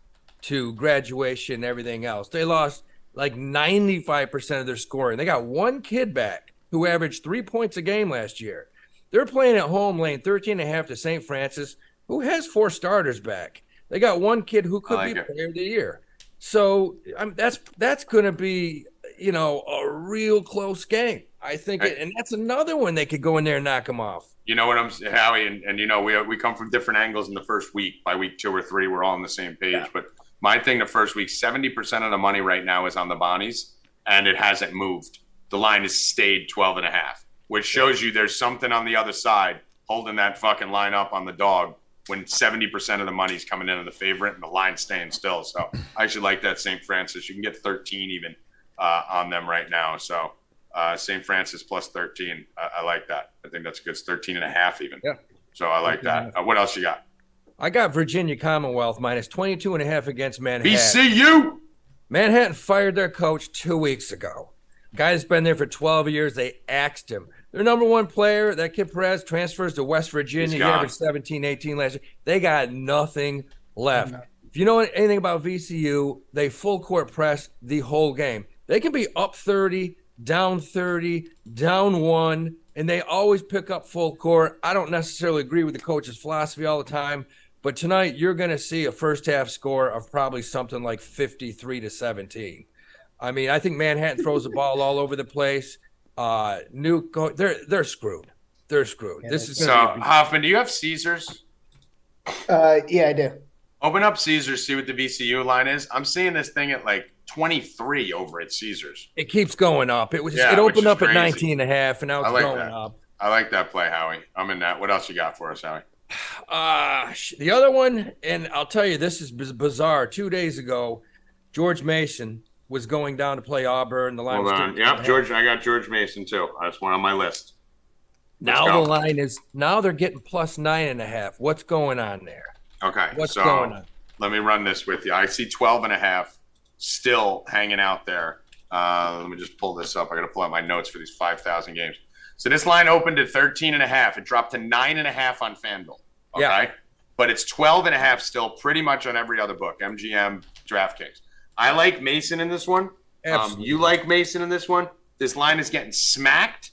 to graduation and everything else. They lost like 95% of their scoring. They got 1 kid back who averaged 3 points a game last year. They're playing at home, laying 13.5 to St. Francis, who has 4 starters back. They got 1 kid who could be player of the year. So that's going to be, a real close game. I think, and that's another one they could go in there and knock them off. You know what I'm saying, Howie, and we come from different angles in the first week. By week 2 or 3, we're all on the same page. Yeah. But my thing the first week, 70% of the money right now is on the Bonnies, and it hasn't moved. The line has stayed 12.5, which shows you there's something on the other side holding that fucking line up on the dog when 70% of the money's coming in on the favorite and the line's staying still. So I actually like that St. Francis. You can get 13 even on them right now. So St. Francis plus 13. I like that. I think that's good. It's 13.5 even. Yeah. So I like that. What else you got? I got Virginia Commonwealth minus 22.5 against Manhattan. VCU. Manhattan fired their coach 2 weeks ago. Guy's been there for 12 years. They axed him. Their number 1 player, that kid Perez, transfers to West Virginia. He averaged 17-18 last year. They got nothing left. If you know anything about VCU, they full court press the whole game. They can be up 30, down 30, down 1, and they always pick up full court. I don't necessarily agree with the coach's philosophy all the time, but tonight you're going to see a first half score of probably something like 53-17. I mean, I think Manhattan throws the ball all over the place. They're screwed. They're screwed. Yeah, This is so Hoffman, do you have Caesars? Yeah, I do. Open up Caesars, see what the VCU line is. I'm seeing this thing at like 23 over at Caesars. It keeps going up. It opened up at 19.5, and now it's going up. I like that play, Howie. I'm in that. What else you got for us, Howie? The other one, and I'll tell you, this is bizarre. 2 days ago, George Mason was going down to play Auburn. The line Hold was on. Yep, George. I got George Mason too. That's one on my list. Now the line is they're getting plus 9.5. What's going on there? Okay. What's going on? Let me run this with you. I see 12.5 still hanging out there. Let me just pull this up. I got to pull out my notes for these 5,000 games. So this line opened at 13.5. It dropped to 9.5 on FanDuel. Okay. Yeah. But it's 12.5 still pretty much on every other book. MGM, DraftKings. I like Mason in this one. You like Mason in this one. This line is getting smacked,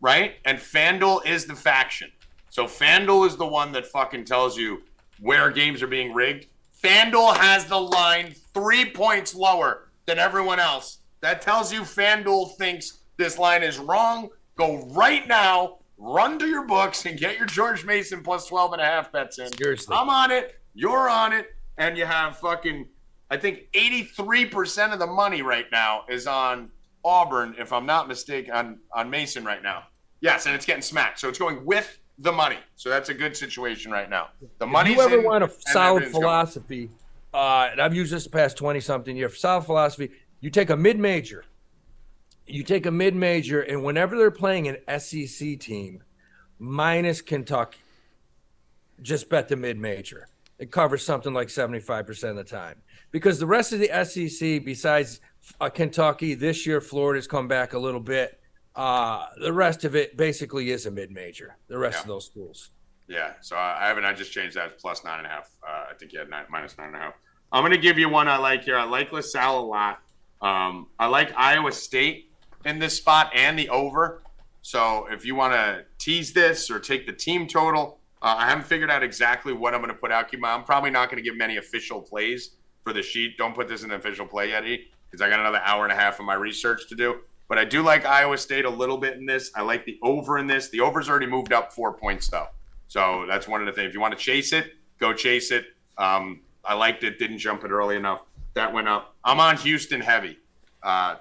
right? And FanDuel is the faction. So FanDuel is the one that fucking tells you where games are being rigged. FanDuel has the line 3 points lower than everyone else. That tells you FanDuel thinks this line is wrong. Go right now, run to your books, and get your George Mason plus 12.5 bets in. Seriously. I'm on it. You're on it. And you have fucking, I think 83% of the money right now is on Auburn, if I'm not mistaken, on Mason right now. Yes, and it's getting smacked. So it's going with the money. So that's a good situation right now. The money's If you ever in, want a and solid everything's going. philosophy, and I've used this the past 20-something years, solid philosophy, you take a mid-major. And whenever they're playing an SEC team, minus Kentucky, just bet the mid-major. It covers something like 75% of the time. Because the rest of the SEC, besides Kentucky, this year Florida's come back a little bit. The rest of it basically is a mid-major, the rest of those schools. Yeah, so I just changed that to plus 9.5. I think you had minus 9.5. I'm going to give you one I like here. I like LaSalle a lot. I like Iowa State in this spot and the over. So if you want to tease this or take the team total, I haven't figured out exactly what I'm going to put out. I'm probably not going to give many official plays for the sheet. Don't put this in an official play yet, because I got another hour and a half of my research to do. But I do like Iowa State a little bit in this. I like the over in this. The over's already moved up 4 points, though. So that's one of the things. If you want to chase it, go chase it. I liked it. Didn't jump it early enough. That went up. I'm on Houston heavy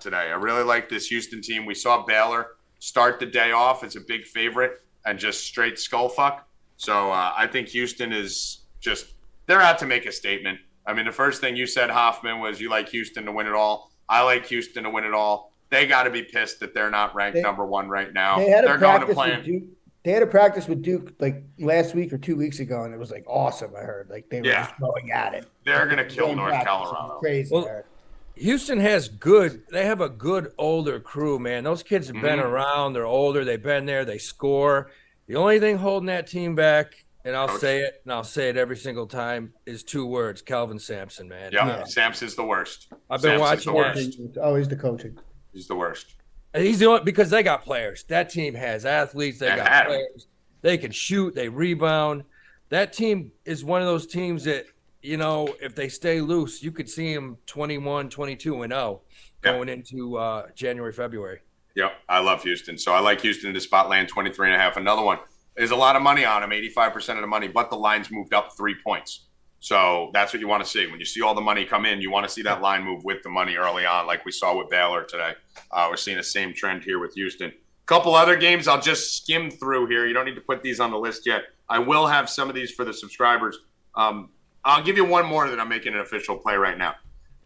today. I really like this Houston team. We saw Baylor start the day off as a big favorite and just straight skull fuck. So I think Houston is just – they're out to make a statement. I mean, the first thing you said, Hoffman, was you like Houston to win it all. I like Houston to win it all. They got to be pissed that they're not ranked number one right now. They're going to play. They had a practice with Duke like last week or 2 weeks ago, and it was like awesome. I heard like they were just going at it. They're going to kill North Colorado. Crazy. Well, Houston has they have a good older crew, man. Those kids have been around. They're older. They've been there. They score. The only thing holding that team back, and I'll say it, and I'll say it every single time, is 2 words: Calvin Sampson, man. Yeah. Sampson's the worst. I've been watching it. It's always the coaching. He's the worst. And he's the only, because they got players. That team has athletes. They got players. They can shoot. They rebound. That team is one of those teams that, you know, if they stay loose, you could see them 21, 22-0 going into January, February. Yep, I love Houston. So I like Houston to spot land 23.5. Another one. There's a lot of money on them, 85% of the money, but the line's moved up 3 points. So that's what you want to see. When you see all the money come in, you want to see that line move with the money early on, like we saw with Baylor today. We're seeing the same trend here with Houston. Couple other games I'll just skim through here. You don't need to put these on the list yet. I will have some of these for the subscribers. I'll give you one more that I'm making an official play right now.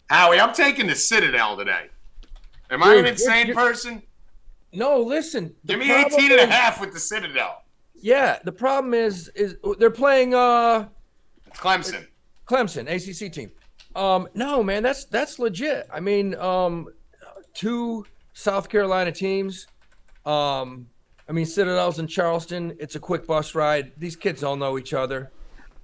Howie, I'm taking the Citadel today. Am I an insane person? No, listen. Give me 18.5 with the Citadel. Yeah, the problem is they're playing Clemson. Clemson, ACC team. No, man, that's legit. I mean, 2 South Carolina teams. I mean, Citadel's in Charleston. It's a quick bus ride. These kids all know each other.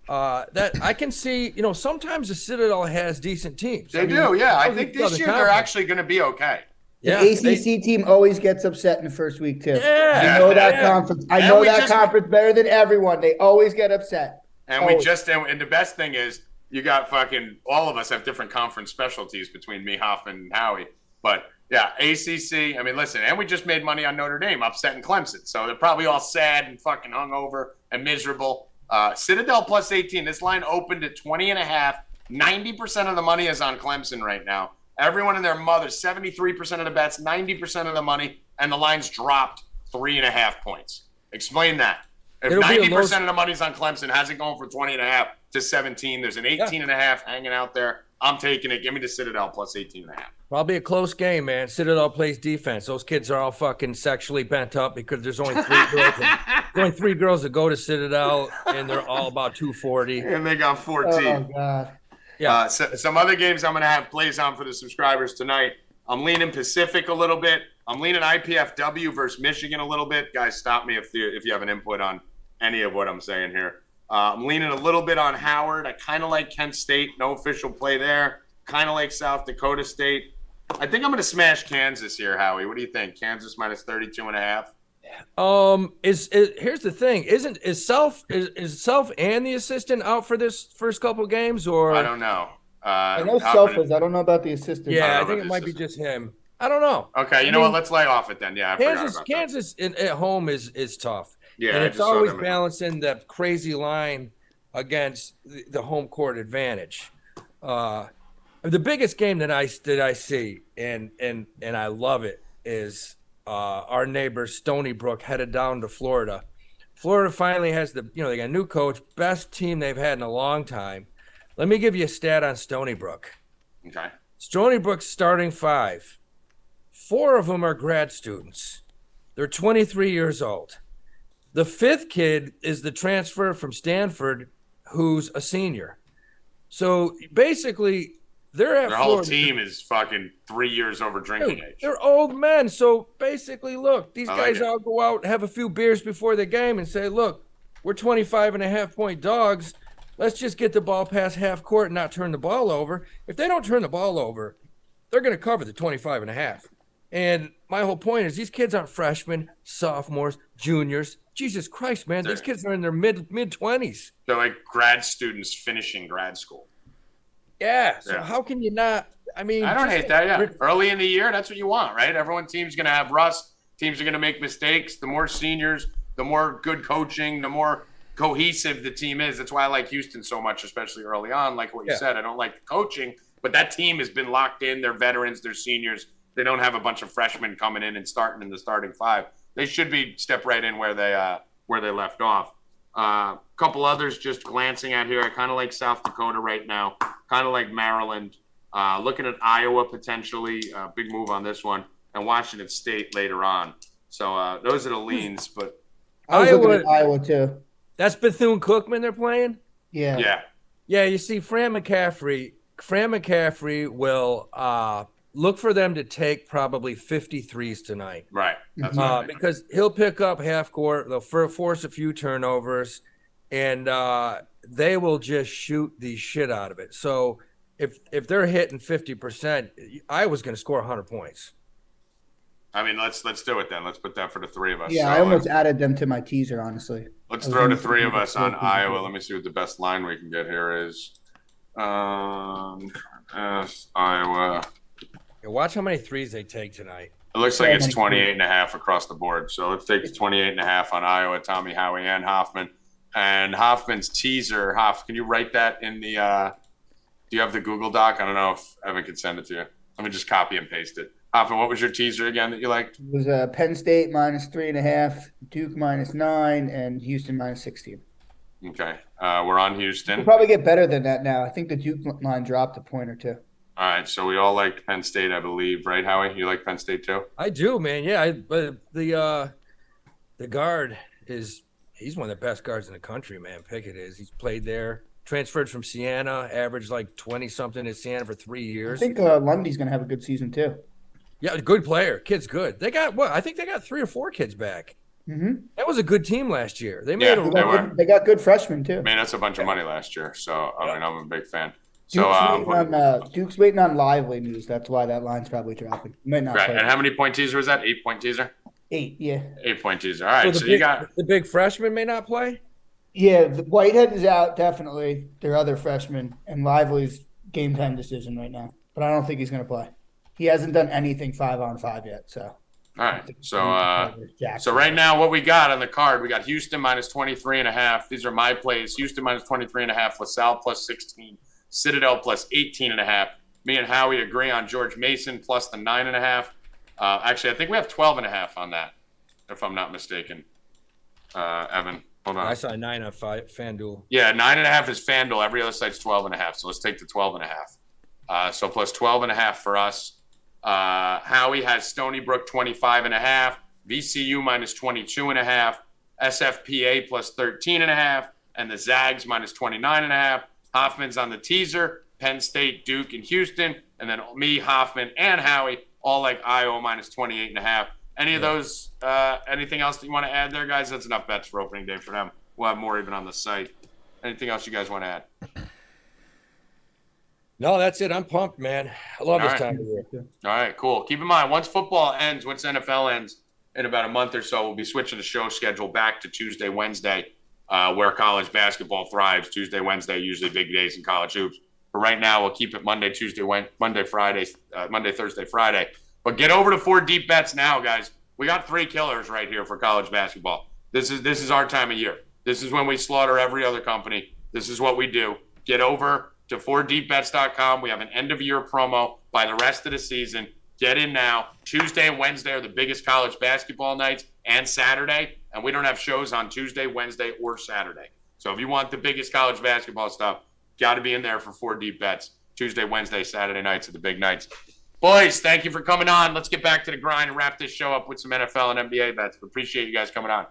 That I can see, you know, sometimes the Citadel has decent teams. They do, yeah. I think this year they're actually going to be okay. The ACC team always gets upset in the first week too. Yeah, I know that conference. I know that conference better than everyone. They always get upset. And and the best thing is you got fucking all of us have different conference specialties between me, Hoffman, and Howie. But yeah, ACC. I mean, listen, and we just made money on Notre Dame upsetting Clemson, so they're probably all sad and fucking hungover and miserable. Citadel plus 18. This line opened at 20.5. 90% of the money is on Clemson right now. Everyone and their mother, 73% of the bets, 90% of the money, and the line's dropped 3.5 points. Explain that. If 90% of the money's on Clemson, how's it going from 20.5 to 17? There's an 18.5 hanging out there. I'm taking it. Give me the Citadel plus 18.5. Probably a close game, man. Citadel plays defense. Those kids are all fucking sexually bent up because there's only 3 girls. Only 3 girls that go to Citadel, and they're all about 240. And they got 14. Oh God. Yeah. Some other games I'm going to have plays on for the subscribers tonight. I'm leaning Pacific a little bit. I'm leaning IPFW versus Michigan a little bit. Guys, stop me if you have an input on any of what I'm saying here. I'm leaning a little bit on Howard. I kind of like Kent State. No official play there. Kind of like South Dakota State. I think I'm going to smash Kansas here, Howie. What do you think? Kansas minus 32.5? Here's the thing. Is Self and the assistant out for this first couple games, or I don't know. I know Self is. I don't know about the assistant. Yeah, I think it might be just him. I don't know. Okay, you know what? Let's lay off it then. Yeah, Kansas at home is tough. Yeah, and it's always balancing that crazy line against the home court advantage. The biggest game that I see, and I love it, is our neighbor Stony Brook headed down to Florida. Florida finally has they got a new coach, best team they've had in a long time. Let me give you a stat on Stony Brook. Okay. Stony Brook's starting 5. 4 of them are grad students. They're 23 years old. The 5th kid is the transfer from Stanford, who's a senior. So basically, their whole team is fucking 3 years over drinking age. They're old men. So basically, look, these guys all go out and have a few beers before the game and say, look, we're 25.5-point dogs. Let's just get the ball past half court and not turn the ball over. If they don't turn the ball over, they're going to cover the 25.5. And my whole point is these kids aren't freshmen, sophomores, juniors. Jesus Christ, man. These kids are in their mid-20s. They're like grad students finishing grad school. Yeah. So how can you not? I mean, I don't hate that. Yeah. Early in the year, that's what you want, right? Team's going to have rust. Teams are going to make mistakes. The more seniors, the more good coaching, the more cohesive the team is. That's why I like Houston so much, especially early on. Like what you said, I don't like the coaching, but that team has been locked in. They're veterans. They're seniors. They don't have a bunch of freshmen coming in and starting in the starting 5. They should be step right in where they left off. Couple others just glancing at here. I kind of like South Dakota right now. Kind of like Maryland. Looking at Iowa potentially. Big move on this one. And Washington State later on. So those are the leans. But I was looking at Iowa too. That's Bethune-Cookman they're playing? Yeah. Yeah. Yeah, you see, Fran McCaffrey will look for them to take probably 53s tonight. Right. That's because he'll pick up half court. They'll force a few turnovers, and they will just shoot the shit out of it. So if they're hitting 50%, Iowa's going to score 100 points. I mean, let's do it then. Let's put that for the 3 of us. Yeah, so, I almost added them to my teaser, honestly. Let's throw the 3 of us on Iowa. Let me see what the best line we can get here is. Iowa. Yeah, watch how many threes they take tonight. It looks like it's 28.5 across the board. So let's take 28.5 on Iowa, Tommy, Howie, and Hoffman. And Hoffman's teaser, Hoff, can you write that in the do you have the Google Doc? I don't know if Evan can send it to you. Let me just copy and paste it. Hoffman, what was your teaser again that you liked? It was Penn State -3.5, Duke -9, and Houston -16. Okay. We're on Houston. We'll probably get better than that now. I think the Duke line dropped a point or two. All right, so we all like Penn State, I believe, right, Howie? You like Penn State too? I do, man. Yeah, but the guard he's one of the best guards in the country, man. Pickett is. He's played there, transferred from Siena, averaged like 20-something at Siena for 3 years. I think Lundy's going to have a good season too. Yeah, good player. Kid's good. They got I think they got 3 or 4 kids back. Mm-hmm. That was a good team last year. They made they got good freshmen too. Man, that's a bunch of money last year. So I mean, I'm a big fan. Duke's waiting on Lively news. That's why that line's probably dropping. Might not. Right. And how many point teaser was that? 8-point teaser? 8, yeah. 8-point teaser. All right. So, you got the big freshman may not play? Yeah, Whitehead is out, definitely. Their other freshman. And Lively's game time decision right now. But I don't think he's going to play. He hasn't done anything 5-on-5 yet, so. All right. So right now, what we got on the card, we got Houston -23.5. These are my plays. Houston -23.5. LaSalle +16. Citadel +18.5. Me and Howie agree on George Mason plus the 9.5. Actually, I think we have 12.5 on that, if I'm not mistaken. Evan, hold on. I saw 9 on FanDuel. Yeah, 9.5 is FanDuel. Every other site's 12.5. So let's take the 12.5. So plus 12.5 for us. Howie has Stony Brook 25.5, VCU -22.5, SFPA +13.5, and the Zags -29.5. Hoffman's on the teaser, Penn State, Duke, and Houston, and then me, Hoffman, and Howie all like Iowa -28.5. Any of those? Anything else that you want to add there, guys? That's enough bets for opening day for them. We'll have more even on the site. Anything else you guys want to add? No, that's it. I'm pumped, man. I love this time of year. All right, cool. Keep in mind, once football ends, once NFL ends in about a month or so, we'll be switching the show schedule back to Tuesday, Wednesday, where college basketball thrives. Tuesday, Wednesday, usually big days in college hoops. But right now, we'll keep it Monday, Tuesday, Monday, Thursday, Friday. But get over to 4 deep bets now, guys. We got 3 killers right here for college basketball. This is our time of year. This is when we slaughter every other company. This is what we do. Get over to 4deepbets.com. We have an end-of-year promo by the rest of the season. Get in now. Tuesday and Wednesday are the biggest college basketball nights, and Saturday. And we don't have shows on Tuesday, Wednesday, or Saturday. So if you want the biggest college basketball stuff, got to be in there for 4 deep bets. Tuesday, Wednesday, Saturday nights are the big nights. Boys, thank you for coming on. Let's get back to the grind and wrap this show up with some NFL and NBA bets. Appreciate you guys coming on.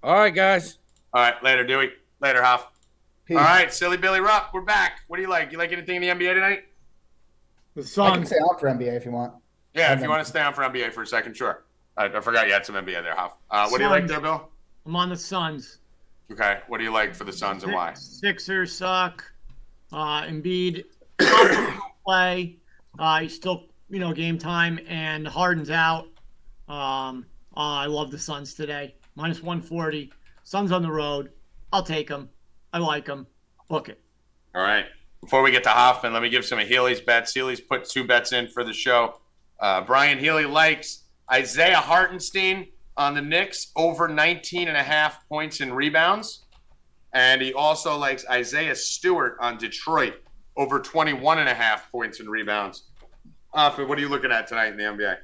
All right, guys. All right, later, Dewey. Later, Hoff. Peace. All right, Silly Billy Rupp, we're back. What do you like? You like anything in the NBA tonight? The I can Suns. stay on for NBA if you want. Yeah, if you want to stay on for NBA for a second, sure. I forgot you had some NBA there, Hoff. What do you like there, Bill? I'm on the Suns. Okay, what do you like for the Suns and why? Sixers suck. Embiid don't play. He's still, game time, and Harden's out. I love the Suns today. Minus 140. Suns on the road. I'll take them. I like them. Book it. All right. Before we get to Hoffman, let me give some of Healy's bets. Healy's put 2 bets in for the show. Brian Healy likes Isaiah Hartenstein on the Knicks over 19.5 points and rebounds. And he also likes Isaiah Stewart on Detroit over 21.5 points and rebounds. Hoffman, what are you looking at tonight in the NBA?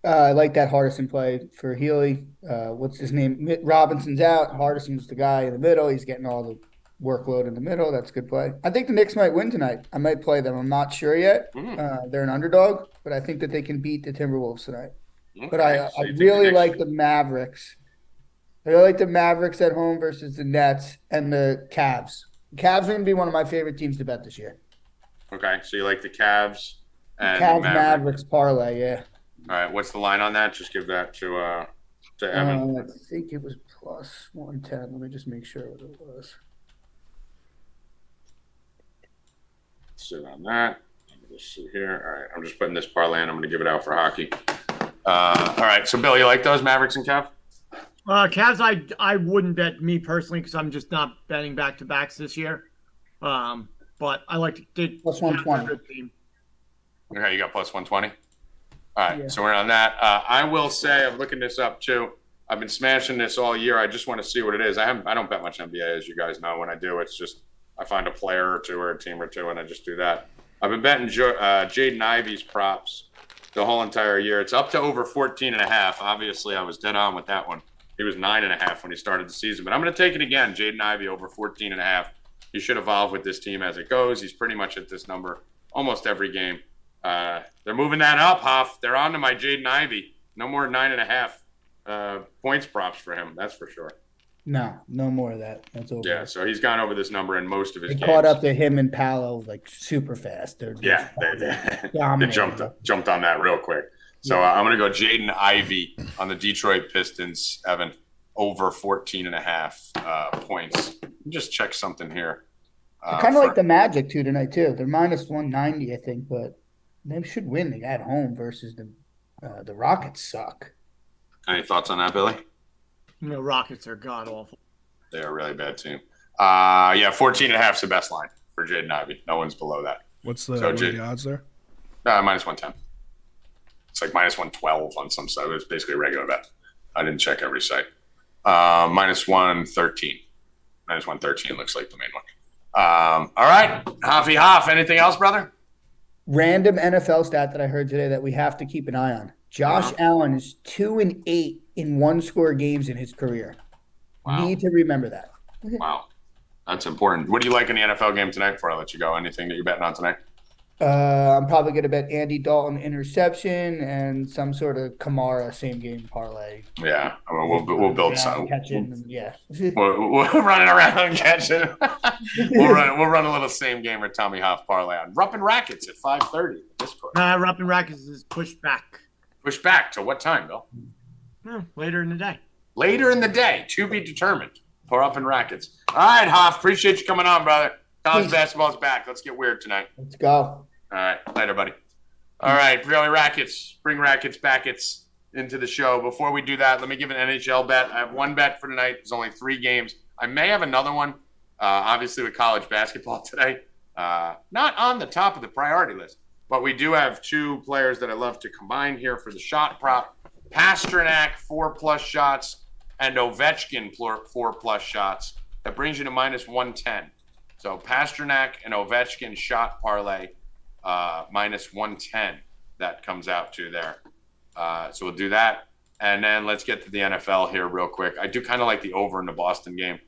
I like that Hardison play for Healy. What's his name? Robinson's out. Hardison's the guy in the middle. He's getting all the workload in the middle. That's a good play. I think the Knicks might win tonight. I might play them. I'm not sure yet. They're an underdog, but I think that they can beat the Timberwolves tonight. Okay, But I so you think really the Knicks- like the Mavericks. I really like the Mavericks at home versus the Nets and the Cavs. The Cavs are going to be one of my favorite teams to bet this year. Okay, so you like the Cavs and Cavs the Mavericks parlay, yeah. All right, what's the line on that? Just give that to Evan. I think it was plus 110. Let me just make sure what it was. Sit on that. Let me just see here. All right, I'm just putting this parlay in. I'm going to give it out for hockey. All right, so Bill, you like those Mavericks and Cavs? Cavs, I wouldn't bet me personally because I'm just not betting back-to-backs this year. But I like to Plus 120. team. Okay, you got plus 120. All right, Yeah. so we're on that. I will say, I'm looking this up too. I've been smashing this all year. I just want to see what it is. I don't bet much NBA, as you guys know. When I do, it's just I find a player or two or a team or two, and I just do that. I've been betting Jaden Ivey's props the whole entire year. It's up to over 14.5. Obviously, I was dead on with that one. He was 9.5 when he started the season, but I'm going to take it again. Jaden Ivey over 14.5. He should evolve with this team as it goes. He's pretty much at this number almost every game. They're moving that up, Hoff. They're on to my Jaden Ivey. No more 9.5 points props for him. That's for sure. No more of that. That's over. Yeah, so he's gone over this number in most of his They games. caught up to him and Palo like super fast. They're Yeah, they jumped on that real quick. So I'm going to go Jaden Ivey on the Detroit Pistons, Evan, over 14.5 points. Just check something here. I kind of like the Magic too tonight too. They're minus 190, I think, but they should win at home versus the Rockets suck. Any thoughts on that, Billy? Rockets are god-awful. They're a really bad team. 14.5 is the best line for Jaden Ivey. No one's below that. What's the odds there? Minus 110. It's like minus 112 on some site. It's basically a regular bet. I didn't check every site. Minus 113. Minus 113 looks like the main one. All right. Hoffy Hoff. Anything else, brother? Random NFL stat that I heard today that we have to keep an eye on. Josh Allen is 2-8 in one-score games in his career. Wow. Need to remember that. Wow. That's important. What do you like in the NFL game tonight before I let you go? Anything that you're betting on tonight? I'm probably going to bet Andy Dalton interception and some sort of Kamara same game parlay. Yeah. I mean, we'll build some. Catching, yeah. We're running around and catching. We'll run a little same game or Tommy Hoff parlay on Rupp and Rackets at 5:30. Discord. Rupp and Rackets is pushed back. Push back to what time, Bill? Later in the day. Later in the day, to be determined. For Up and Rackets. All right, Hoff. Appreciate you coming on, brother. College basketball's back. Let's get weird tonight. Let's go. All right. Later, buddy. All right. Really, Rackets. Bring Rackets backets into the show. Before we do that, let me give an NHL bet. I have one bet for tonight. There's only 3 games. I may have another one, obviously, with college basketball today. Not on the top of the priority list, but we do have 2 players that I love to combine here for the shot prop. Pasternak, 4+ shots, and Ovechkin, 4+ shots. That brings you to minus 110. So Pasternak and Ovechkin shot parlay, minus 110. that comes out to there. So we'll do that. And then let's get to the NFL here real quick. I do kind of like the over in the Boston game.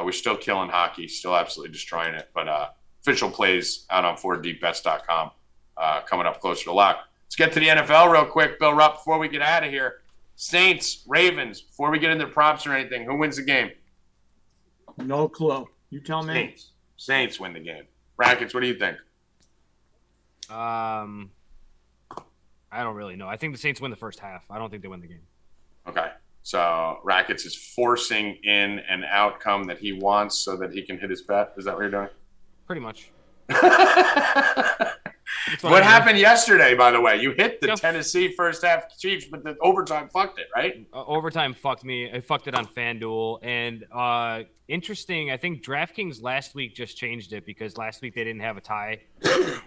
We're still killing hockey, still absolutely destroying it. But official plays out on 4deepbets.com coming up closer to lock. Let's get to the NFL real quick, Bill Rupp, before we get out of here. Saints, Ravens, before we get into props or anything, who wins the game? No clue. You tell me. Saints win the game. Rackets, what do you think? I don't really know. I think the Saints win the first half. I don't think they win the game. Okay. So Rackets is forcing in an outcome that he wants so that he can hit his bet. Is that what you're doing? Pretty much. What happened yesterday, by the way? You hit the Tennessee first half Chiefs, but the overtime fucked it, right? Overtime fucked me. I fucked it on FanDuel. And interesting, I think DraftKings last week just changed it because last week they didn't have a tie.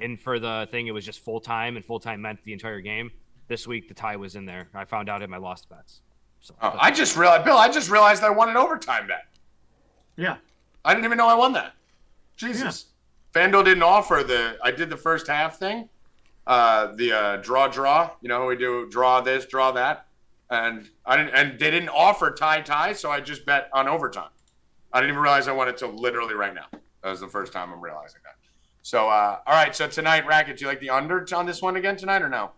And for the thing, it was just full-time, and full-time meant the entire game. This week, the tie was in there. I found out in my lost bets. So, I just realized I won an overtime bet. Yeah. I didn't even know I won that. Jesus. Yeah. FanDuel didn't offer I did the first half thing, the draw. You know, we do draw this, draw that, and they didn't offer tie, so I just bet on overtime. I didn't even realize I won it till literally right now. That was the first time I'm realizing that. So, all right. So tonight, Racket, do you like the under on this one again tonight or no?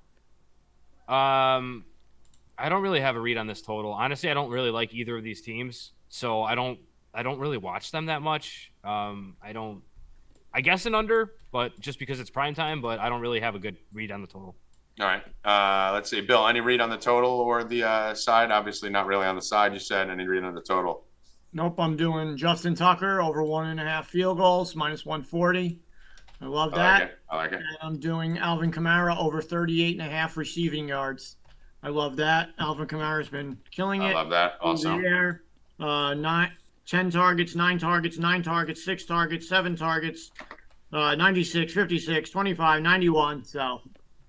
I don't really have a read on this total. Honestly, I don't really like either of these teams, so I don't really watch them that much. I guess an under, but just because it's prime time, but I don't really have a good read on the total. All right. Let's see. Bill, any read on the total or the side? Obviously not really on the side, you said. Any read on the total? Nope, I'm doing Justin Tucker over 1.5 field goals, minus 140. I love that. I like it. And I'm doing Alvin Kamara over 38.5 receiving yards. I love that. Alvin Kamara's been killing it. I love that also. 10 targets, 9 targets, 9 targets, 6 targets, 7 targets, 96, 56, 25, 91. So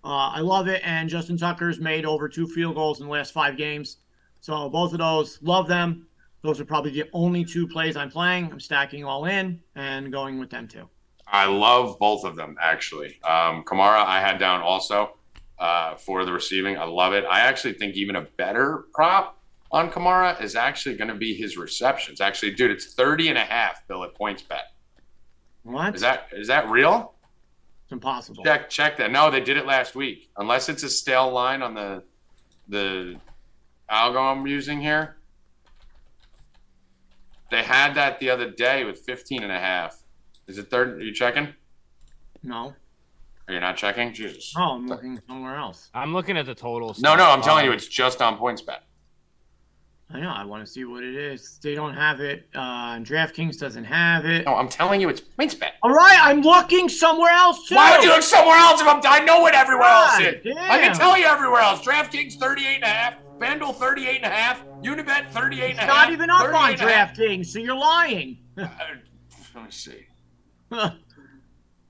I love it. And Justin Tucker's made over 2 field goals in the last 5 games. So both of those, love them. Those are probably the only 2 plays I'm playing. I'm stacking all in and going with them too. I love both of them, actually. Kamara, I had down also for the receiving. I love it. I actually think even a better prop on Kamara is actually going to be his receptions. Actually, dude, it's 30.5, Bill, at PointsBet. What? Is that real? It's impossible. Check that. No, they did it last week. Unless it's a stale line on the algo I'm using here. They had that the other day with 15.5. Is it third? Are you checking? No. Are you not checking? Jesus. Oh, I'm looking somewhere else. I'm looking at the totals. No, I'm telling you, it's just on PointsBet. I know. I want to see what it is. They don't have it. DraftKings doesn't have it. No, I'm telling you, it's PointsBet. All right, I'm looking somewhere else too. Why would you look somewhere else if I know what everywhere else is? Damn. I can tell you everywhere else. DraftKings 38.5, FanDuel 38.5, Unibet 38.5. It's not even up on DraftKings, so you're lying. Let me see.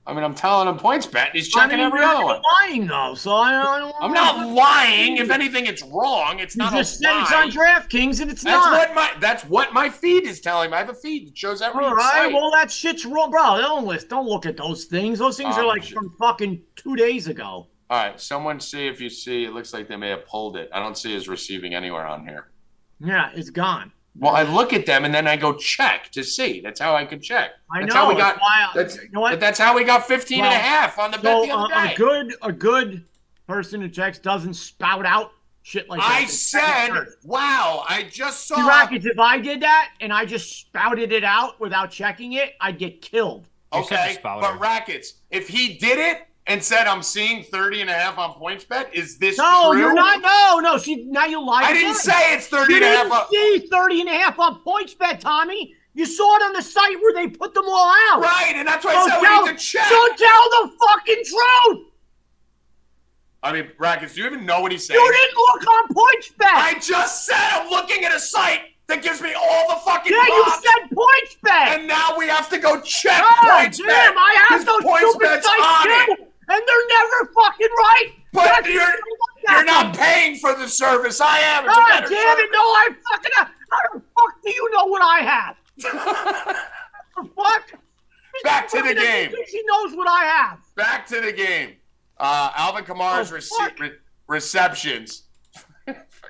I mean, I'm telling him PointsBet. He's checking every other one. You're lying though, so I don't. I'm not lying. If anything, it's wrong. It's not a lie. You just said it's on DraftKings and it's not. That's what my feed is telling me. I have a feed that shows every All right, site. well that shit's wrong, bro. Don't look at those things. Those things are like from fucking 2 days ago. All right, someone see if you see. It looks like they may have pulled it. I don't see his receiving anywhere on here. Yeah, it's gone. Well, I look at them and then I go check to see. That's how I could check. That's how we got. You know what? That's how we got 15.5 on the bet the other day. A good person who checks doesn't spout out shit like that. I said, wow, I just saw. See, Rackets, if I did that and I just spouted it out without checking it, I'd get killed. Okay, but Rackets, if he did it and said, I'm seeing 30.5 on PointsBet, is this true? No, you're not. No. See, now you lied. I didn't say it's 30.5. You didn't see 30.5 on PointsBet, Tommy. You saw it on the site where they put them all out. Right, and that's why I said we need to check. So tell the fucking truth. I mean, Rackets, do you even know what he's saying? You didn't look on PointsBet. I just said I'm looking at a site that gives me all the fucking props. You said PointsBet. And now we have to go check PointsBet. Damn, I have those stupid sites too. And they're never fucking right. But you're not paying for the service. I am. It's God damn it. No, I fucking have. How the fuck do you know what I have? What the fuck? Back to the game. She knows what I have. Back to the game. Alvin Kamara's receptions.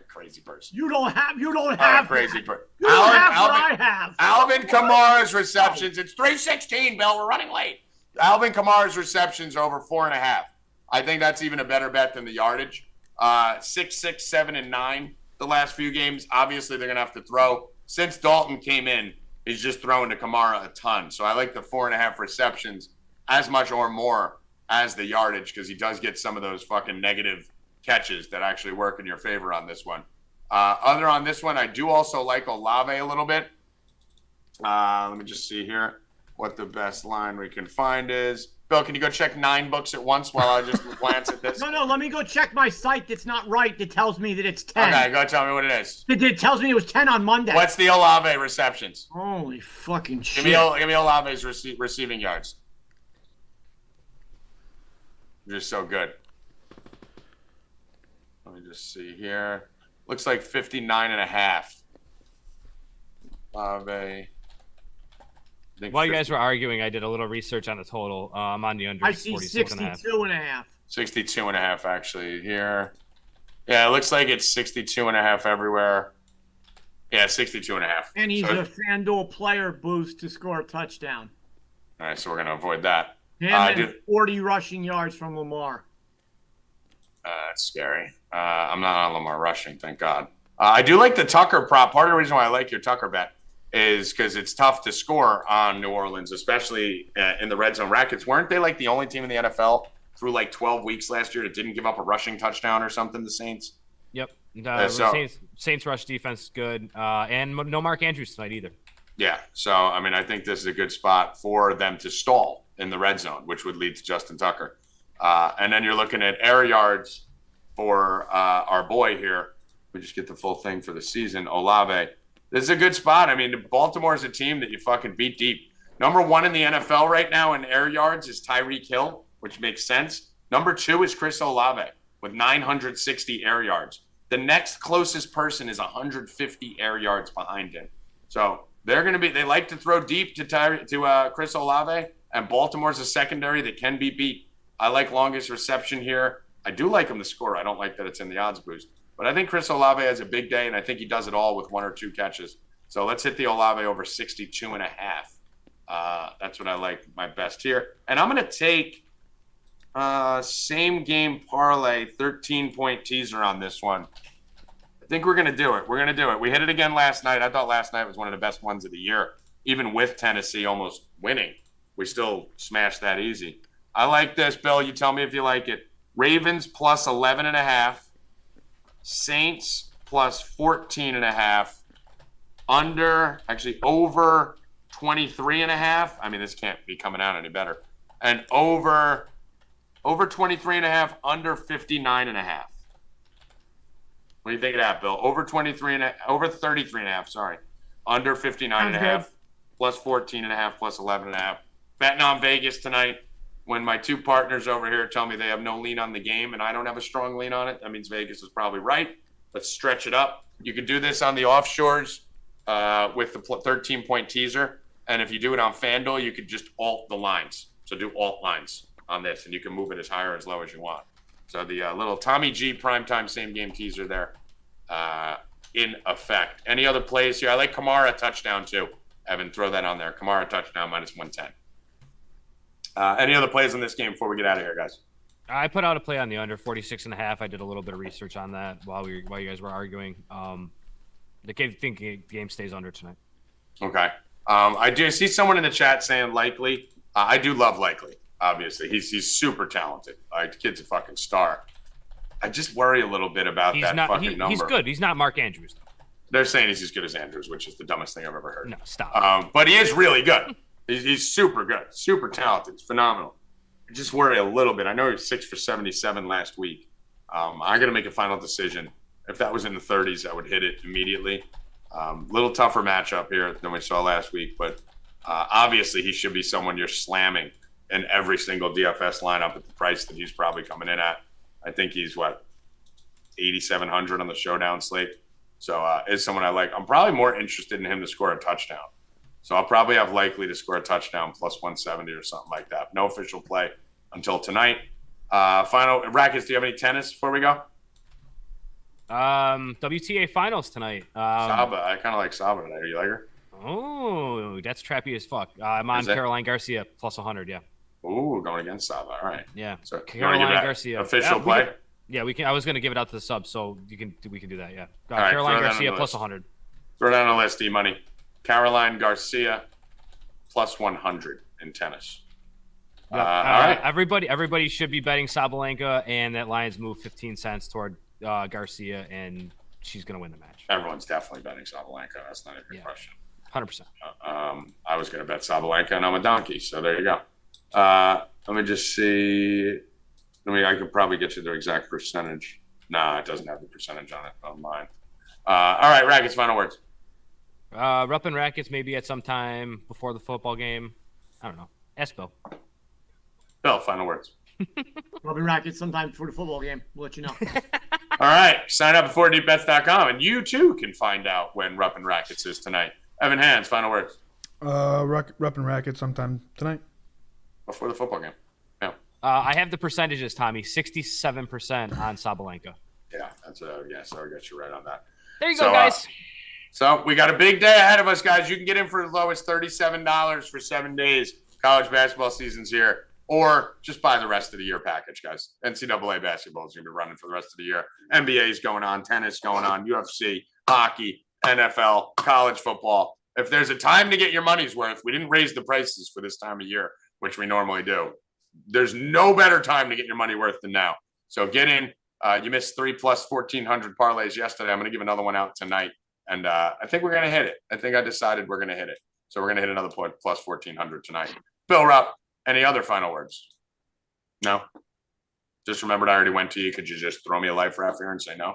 Crazy person. You don't have crazy person. You don't have what I have. Alvin Kamara's receptions. It's 3:16, Bill. We're running late. Alvin Kamara's receptions over 4.5. I think that's even a better bet than the yardage. 6, 6, 7, and 9 the last few games. Obviously, they're going to have to throw. Since Dalton came in, he's just throwing to Kamara a ton. So I like the 4.5 receptions as much or more as the yardage because he does get some of those fucking negative catches that actually work in your favor on this one. Other on this one, I do also like Olave a little bit. Let me just see here what the best line we can find is. Bill, can you go check 9 books at once while I just glance at this? No, let me go check my site that's not right that tells me that it's 10. Okay, go tell me what it is. It tells me it was 10 on Monday. What's the Olave receptions? Holy fucking shit. Give me Olave's receiving yards. You're so good. Let me just see here. Looks like 59.5. Olave. While you guys were arguing, I did a little research on the total. I'm on the under. I see 62.5. 62.5 actually here. Yeah, it looks like it's 62.5 everywhere. Yeah, 62.5. And he's a FanDuel player boost to score a touchdown. All right, so we're going to avoid that. And 40 rushing yards from Lamar. That's scary. I'm not on Lamar rushing, thank God. I do like the Tucker prop. Part of the reason why I like your Tucker bet is because it's tough to score on New Orleans, especially in the red zone. Rackets, weren't they like the only team in the NFL through like 12 weeks last year that didn't give up a rushing touchdown or something, the Saints? Yep. Saints rush defense is good. And no Mark Andrews tonight either. Yeah. So, I mean, I think this is a good spot for them to stall in the red zone, which would lead to Justin Tucker. And then you're looking at air yards for our boy here. We just get the full thing for the season, Olave. This is a good spot. I mean, Baltimore is a team that you fucking beat deep. Number 1 in the NFL right now in air yards is Tyreek Hill, which makes sense. Number 2 is Chris Olave with 960 air yards. The next closest person is 150 air yards behind him. So they like to throw deep to Chris Olave, and Baltimore's a secondary that can be beat. I like longest reception here. I do like him to score. I don't like that it's in the odds boost. But I think Chris Olave has a big day, and I think he does it all with 1 or 2 catches. So let's hit the Olave over 62.5. That's what I like my best here. And I'm going to take same game parlay, 13-point teaser on this one. I think we're going to do it. We hit it again last night. I thought last night was one of the best ones of the year. Even with Tennessee almost winning, we still smashed that easy. I like this, Bill. You tell me if you like it. Ravens plus 11.5. Saints plus 14.5. Over 23.5. I mean, this can't be coming out any better. And over 23.5, under 59.5. What do you think of that, Bill? Over 33.5, sorry. Under 59.5, plus 14.5, plus 11.5. Betting on Vegas tonight. When my 2 partners over here tell me they have no lean on the game and I don't have a strong lean on it, that means Vegas is probably right. Let's stretch it up. You could do this on the offshores with the 13-point teaser. And if you do it on FanDuel, you could just alt the lines. So do alt lines on this, and you can move it as high or as low as you want. So the little Tommy G primetime same-game teaser there in effect. Any other plays here? I like Kamara touchdown too. Evan, throw that on there. Kamara touchdown minus 110. Any other plays in this game before we get out of here, guys? I put out a play on the under 46.5. I did a little bit of research on that while you guys were arguing. I think the game stays under tonight. Okay. I do see someone in the chat saying likely. I do love Likely. Obviously, he's super talented. The kid's a fucking star. I just worry a little bit about number. He's good. He's not Mark Andrews, though. They're saying he's as good as Andrews, which is the dumbest thing I've ever heard. No, stop. But he is really good. He's super good, super talented. It's phenomenal. I just worry a little bit. I know he was 6 for 77 last week. I got to make a final decision. If that was in the 30s, I would hit it immediately. Little tougher matchup here than we saw last week, but obviously he should be someone you're slamming in every single DFS lineup at the price that he's probably coming in at. I think he's 8,700 on the showdown slate. So is someone I like. I'm probably more interested in him to score a touchdown. So I'll probably have Likely to score a touchdown plus 170 or something like that. No official play until tonight. Final Rackets. Do you have any tennis before we go? WTA finals tonight. Saba. I kind of like Saba today. You like her? Oh, that's trappy as fuck. I'm on Caroline Garcia plus 100. Yeah. Ooh, going against Saba. All right. Yeah. So Caroline Garcia. Official play. We can. I was gonna give it out to the sub, so we can do that. Yeah. All right, Caroline Garcia plus 100. Throw down a list, E-Money. Caroline Garcia plus 100 in tennis. Yep. All right. Everybody should be betting Sabalenka, and that line's moved 15 cents toward Garcia, and she's gonna win the match. Everyone's definitely betting Sabalenka. That's not even a question. 100%. I was going to bet Sabalenka, and I'm a donkey. So there you go. Let me just see. I could probably get you the exact percentage. Nah, it doesn't have the percentage on it on mine. All right, Rackets, final words. Rupp and Rackets maybe at some time before the football game. I don't know. Ask Bill. Bill, final words. Rupp and Rackets sometime before the football game. We'll let you know. All right, sign up at 4dbets.com, and you too can find out when Rupp and Rackets is tonight. Evan Hands, final words. Rupp and Rackets sometime tonight. Before the football game. Yeah. I have the percentages, Tommy. 67% on Sabalenka. Yeah, so I got you right on that. There you go, guys. So we got a big day ahead of us, guys. You can get in for as low as $37 for 7 days. College basketball season's here. Or just buy the rest of the year package, guys. NCAA basketball is going to be running for the rest of the year. NBA is going on, tennis going on, UFC, hockey, NFL, college football. If there's a time to get your money's worth, we didn't raise the prices for this time of year, which we normally do. There's no better time to get your money worth than now. So get in. You missed 3 plus 1,400 parlays yesterday. I'm going to give another one out tonight. And I think we're going to hit it. I think I decided we're going to hit it. So we're going to hit another plus 1,400 tonight. Bill Rupp, any other final words? No? Just remembered I already went to you. Could you just throw me a life raft here and say no?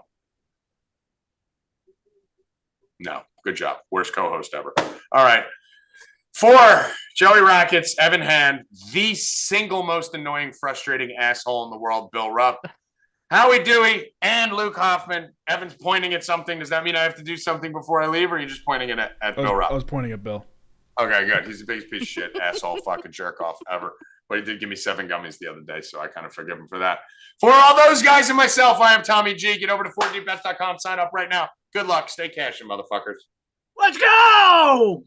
No. Good job. Worst co-host ever. All right. For Joey Rackets, Evan Hand, the single most annoying, frustrating asshole in the world, Bill Rupp, Howie, Dewey, and Luke Hoffman. Evan's pointing at something. Does that mean I have to do something before I leave, or are you just pointing it at Bill Rupp? I was pointing at Bill. Okay, good. He's the biggest piece of shit, asshole, fucking jerk off ever. But he did give me 7 gummies the other day, so I kind of forgive him for that. For all those guys and myself, I am Tommy G. Get over to 4dbets.com. Sign up right now. Good luck. Stay cashing, motherfuckers. Let's go!